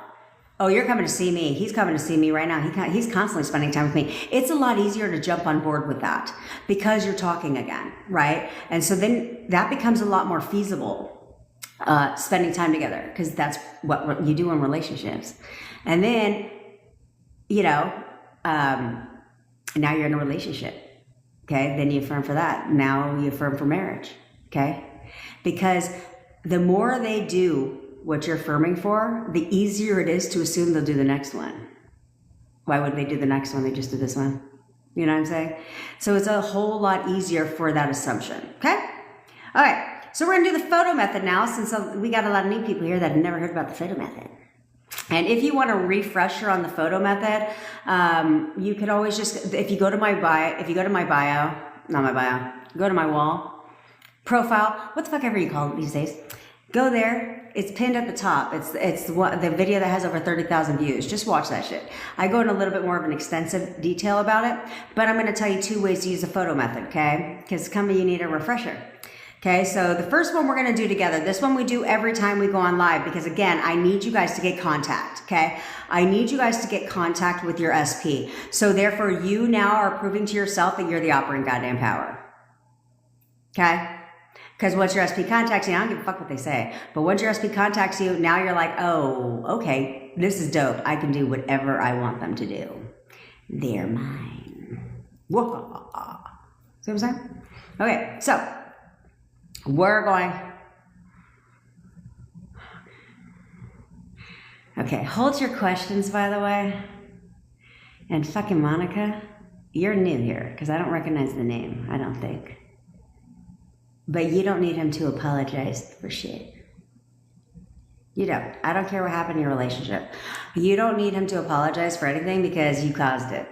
Oh, you're coming to see me. He's coming to see me right now. He's constantly spending time with me. It's a lot easier to jump on board with that because you're talking again, right? And so then that becomes a lot more feasible, spending time together, because that's what you do in relationships. And then, now you're in a relationship. Okay, then you affirm for that. Now you affirm for marriage. Okay, because the more they do what you're affirming for, the easier it is to assume they'll do the next one. Why would they do the next one? They just did this one. You know what I'm saying? So it's a whole lot easier for that assumption. Okay? All right. So we're going to do the photo method now, since we got a lot of new people here that have never heard about the photo method. And if you want a refresher on the photo method, you could always just, if you go to my bio, go to my wall, profile, what the fuck ever you call it these days, go there. It's pinned at the top. It's the video that has over 30,000 views. Just watch that shit. I go in a little bit more of an extensive detail about it, but I'm going to tell you 2 ways to use the photo method, okay? Because you need a refresher. Okay, so the first one we're going to do together. This one we do every time we go on live, because again, I need you guys to get contact, okay? I need you guys to get contact with your SP. So therefore, you now are proving to yourself that you're the operating goddamn power. Okay? Because once your SP contacts you, I don't give a fuck what they say, but once your SP contacts you, now you're like, oh, okay, this is dope. I can do whatever I want them to do. They're mine. Whoa. See what I'm saying? Okay, so we're going. Okay, hold your questions, by the way. And fucking Monica, you're new here, because I don't recognize the name, I don't think. But you don't need him to apologize for shit. You don't. I don't care what happened in your relationship. You don't need him to apologize for anything because you caused it.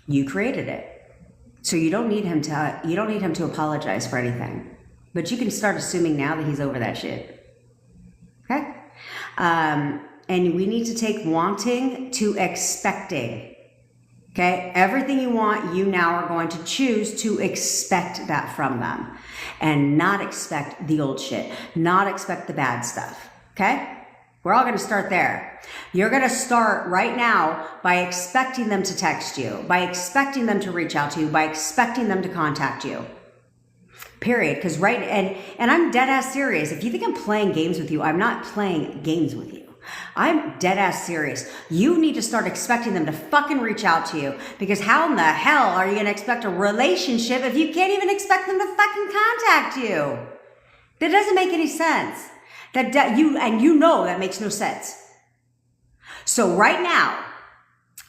You created it. So you don't need him to apologize for anything. But you can start assuming now that he's over that shit. Okay? And we need to take wanting to expecting. Okay? Everything you want, you now are going to choose to expect that from them. And not expect the old shit. Not expect the bad stuff. Okay? We're all going to start there. You're going to start right now by expecting them to text you. By expecting them to reach out to you. By expecting them to contact you. Period. Because and I'm dead ass serious. If you think I'm playing games with you, I'm not playing games with you. I'm dead ass serious. You need to start expecting them to fucking reach out to you, because how in the hell are you going to expect a relationship if you can't even expect them to fucking contact you? That doesn't make any sense. You know that makes no sense. So right now,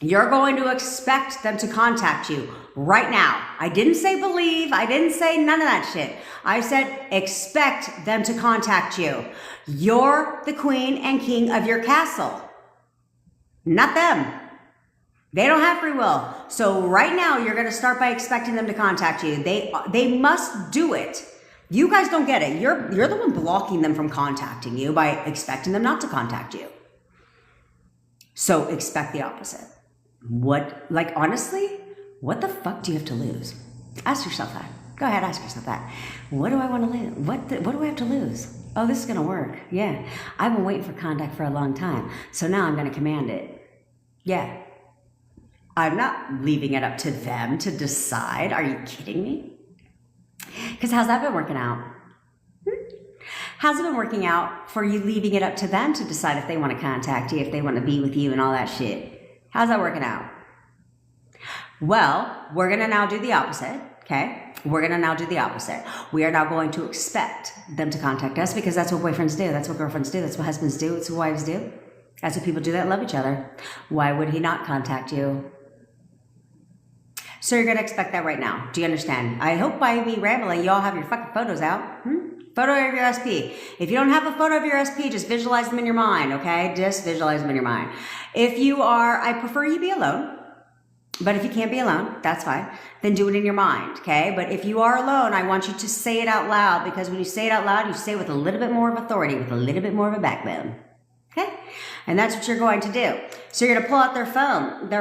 you're going to expect them to contact you right now. I didn't say believe. I didn't say none of that shit. I said expect them to contact you. You're the queen and king of your castle, not them. They don't have free will. So right now, you're going to start by expecting them to contact you. They must do it. You guys don't get it. You're the one blocking them from contacting you by expecting them not to contact you. So expect the opposite. Honestly, what the fuck do you have to lose? Ask yourself that. Go ahead, ask yourself that. What do I want to lose? What do I have to lose? Oh, this is going to work. Yeah. I've been waiting for contact for a long time. So now I'm going to command it. Yeah. I'm not leaving it up to them to decide. Are you kidding me? Because how's that been working out? How's it been working out for you leaving it up to them to decide if they want to contact you, if they want to be with you and all that shit? How's that working out? Well, we're going to now do the opposite, okay? We're going to now do the opposite. We are now going to expect them to contact us, because that's what boyfriends do. That's what girlfriends do. That's what husbands do. That's what wives do. That's what people do that love each other. Why would he not contact you? So you're going to expect that right now. Do you understand? I hope by me rambling, you all have your fucking photos out. Photo of your SP. If you don't have a photo of your SP, just visualize them in your mind, okay? Just visualize them in your mind. If you are, I prefer you be alone. But if you can't be alone, that's fine. Then do it in your mind, okay? But if you are alone, I want you to say it out loud, because when you say it out loud, you say it with a little bit more of authority, with a little bit more of a backbone, okay? And that's what you're going to do. So you're going to pull out their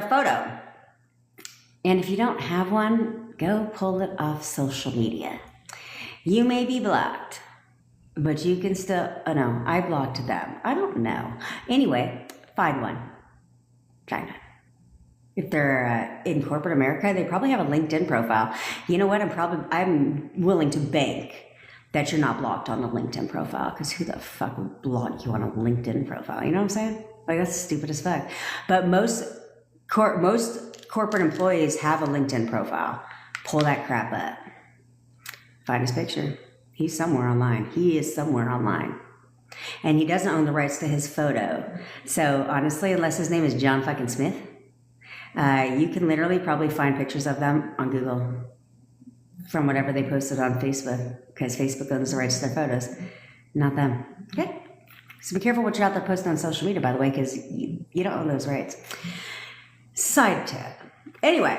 photo. And if you don't have one, go pull it off social media. You may be blocked, but you can still, oh no, I blocked them. I don't know. Anyway, find one. China. If they're in corporate America, they probably have a LinkedIn profile. You know what? I'm willing to bank that you're not blocked on the LinkedIn profile, because who the fuck would block you on a LinkedIn profile? You know what I'm saying? Like, that's stupid as fuck. But most corporate employees have a LinkedIn profile. Pull that crap up. Find his picture. He's somewhere online. He is somewhere online. And he doesn't own the rights to his photo. So honestly, unless his name is John fucking Smith, You can literally probably find pictures of them on Google from whatever they posted on Facebook, because Facebook owns the rights to their photos, not them. Okay? So be careful what you're out there posting on social media, by the way, because you don't own those rights. Side tip. Anyway,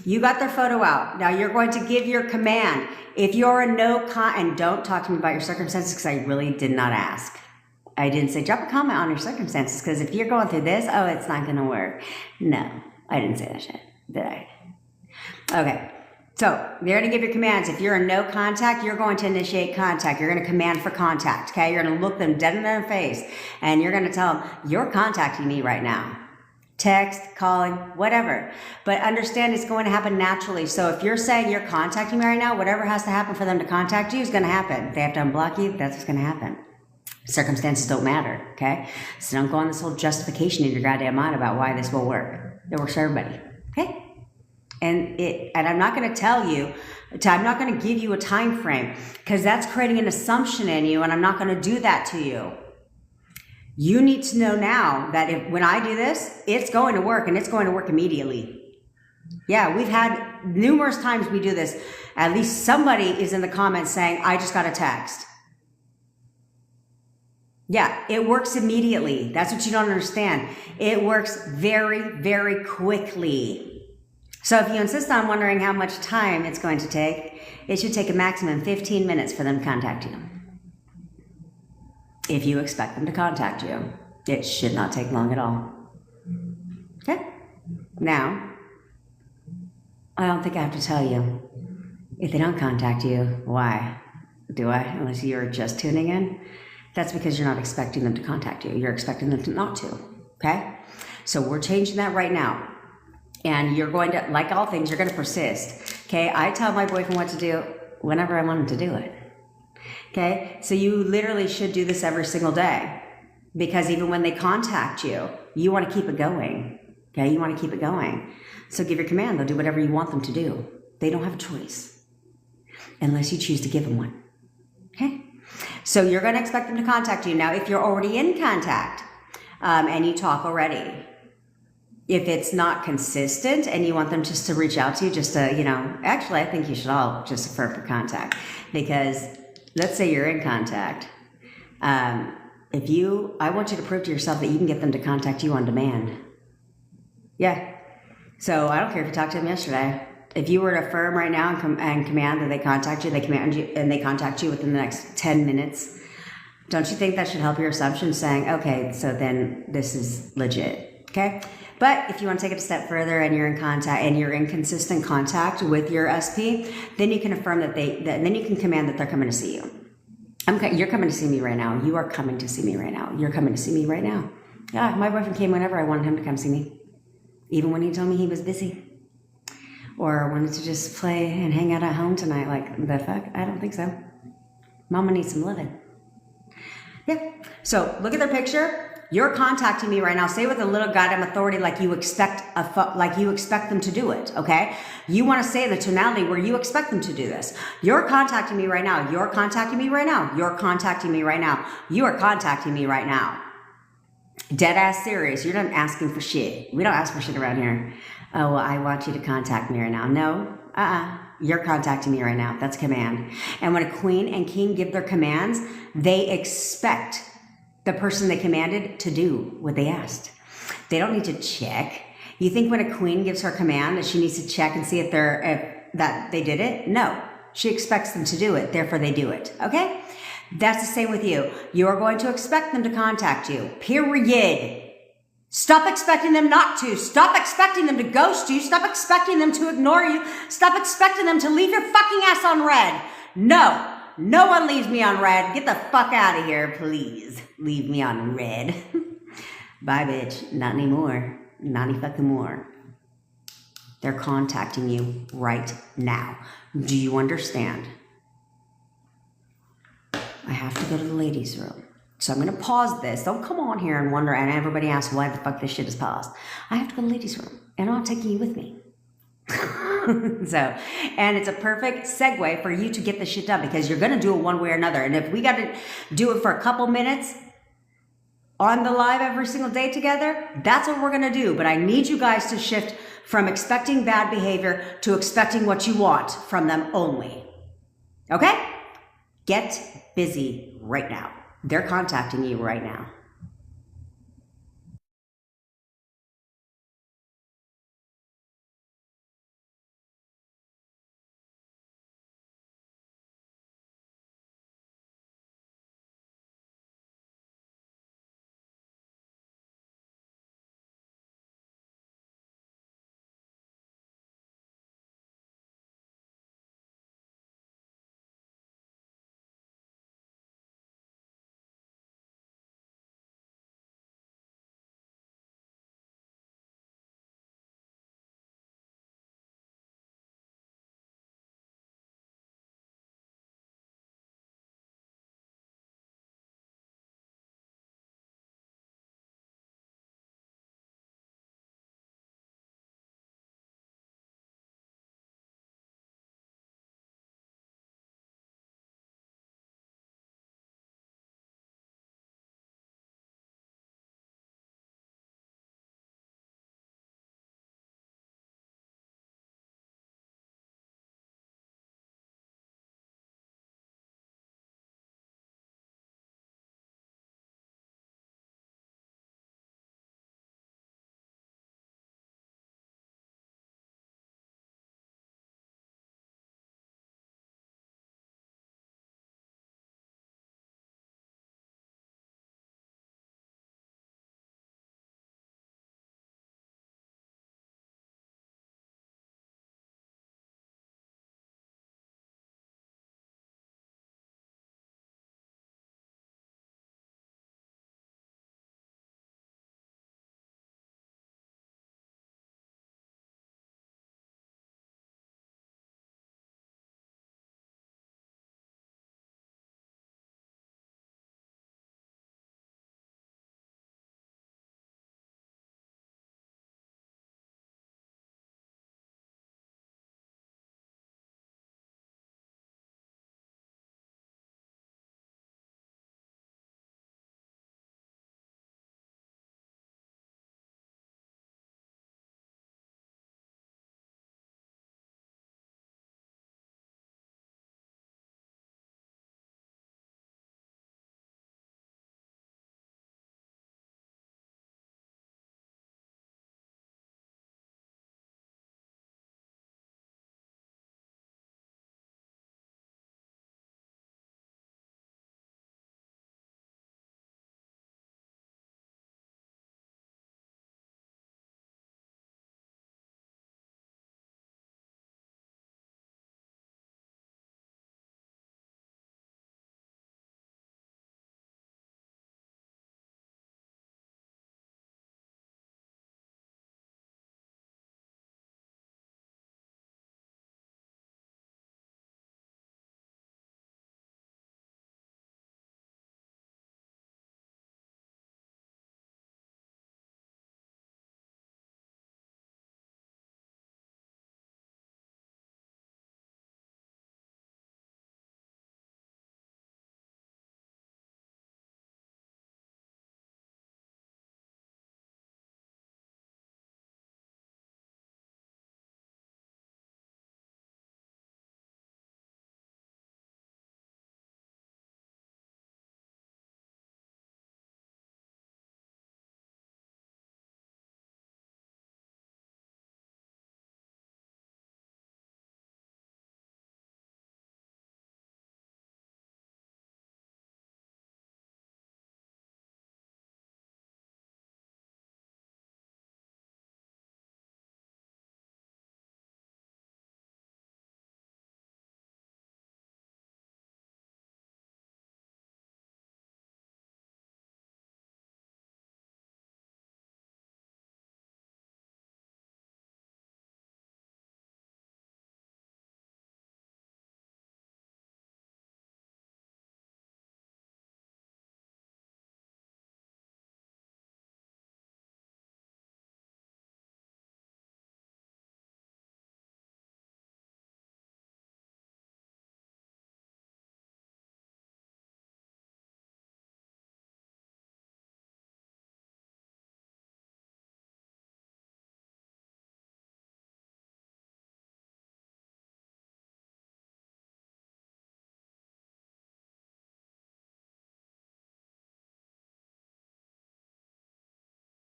you got their photo out. Now you're going to give your command. If you're a and don't talk to me about your circumstances, because I really did not ask. I didn't say drop a comment on your circumstances, because if you're going through this, oh, it's not going to work. No, I didn't say that shit, did I? Okay. So you're going to give your commands. If you're in no contact, you're going to initiate contact. You're going to command for contact, okay? You're going to look them dead in their face, and you're going to tell them, you're contacting me right now. Text, calling, whatever. But understand it's going to happen naturally. So if you're saying you're contacting me right now, whatever has to happen for them to contact you is going to happen. If they have to unblock you, that's what's going to happen. Circumstances don't matter, okay? So don't go on this whole justification in your goddamn mind about why this will work. It works for everybody, okay? And I'm not going to tell you, I'm not going to give you a time frame, because that's creating an assumption in you, and I'm not going to do that to you. You need to know now that when I do this, it's going to work, and it's going to work immediately. Yeah, we've had numerous times we do this. At least somebody is in the comments saying, I just got a text. Yeah, it works immediately. That's what you don't understand. It works very, very quickly. So if you insist on wondering how much time it's going to take, it should take a maximum 15 minutes for them to contact you. If you expect them to contact you, it should not take long at all. Okay? Now, I don't think I have to tell you. If they don't contact you, why? Do I? Unless you're just tuning in. That's because you're not expecting them to contact you. You're expecting them to not to. Okay? So we're changing that right now. And you're going to, like all things, you're going to persist. Okay? I tell my boyfriend what to do whenever I want him to do it. Okay? So you literally should do this every single day. Because even when they contact you, you want to keep it going. Okay? You want to keep it going. So give your command. They'll do whatever you want them to do. They don't have a choice. Unless you choose to give them one. Okay? So you're going to expect them to contact you. Now, if you're already in contact and you talk already, if it's not consistent and you want them just to reach out to you, just to, actually, I think you should all just affirm for contact. Because let's say you're in contact. I want you to prove to yourself that you can get them to contact you on demand. Yeah. So I don't care if you talked to them yesterday. If you were to affirm right now and command that they contact you, they contact you within the next 10 minutes, don't you think that should help your assumption, saying, okay, so then this is legit, okay? But if you want to take it a step further and you're in contact and you're in consistent contact with your SP, then you can affirm then you can command that they're coming to see you. You're coming to see me right now. You are coming to see me right now. You're coming to see me right now. Yeah, my boyfriend came whenever I wanted him to come see me, even when he told me he was busy. Or wanted to just play and hang out at home tonight. Like, the fuck? I don't think so. Mama needs some living. Yeah. So look at their picture. You're contacting me right now. Say with a little goddamn authority, like you expect them to do it. Okay. You want to say the tonality where you expect them to do this. You're contacting me right now. You're contacting me right now. You're contacting me right now. You are contacting me right now. Dead ass serious. You're not asking for shit. We don't ask for shit around here. Oh, well, I want you to contact me right now. No, you're contacting me right now. That's command. And when a queen and king give their commands, they expect the person they commanded to do what they asked. They don't need to check. You think when a queen gives her command that she needs to check and see if that they did it? No, she expects them to do it. Therefore, they do it. Okay? That's the same with you. You're going to expect them to contact you. Period. Stop expecting them not to. Stop expecting them to ghost you. Stop expecting them to ignore you. Stop expecting them to leave your fucking ass on red. No. No one leaves me on red. Get the fuck out of here, please. Leave me on red. Bye, bitch. Not anymore. Not any fucking more. They're contacting you right now. Do you understand? I have to go to the ladies' room. So I'm going to pause this. Don't come on here and wonder, and everybody asks why the fuck this shit is paused. I have to go to the ladies' room, and I'm taking you with me. And it's a perfect segue for you to get this shit done, because you're going to do it one way or another. And if we got to do it for a couple minutes, on the live every single day together, that's what we're gonna do. But I need you guys to shift from expecting bad behavior to expecting what you want from them only. Okay? Get busy right now. They're contacting you right now.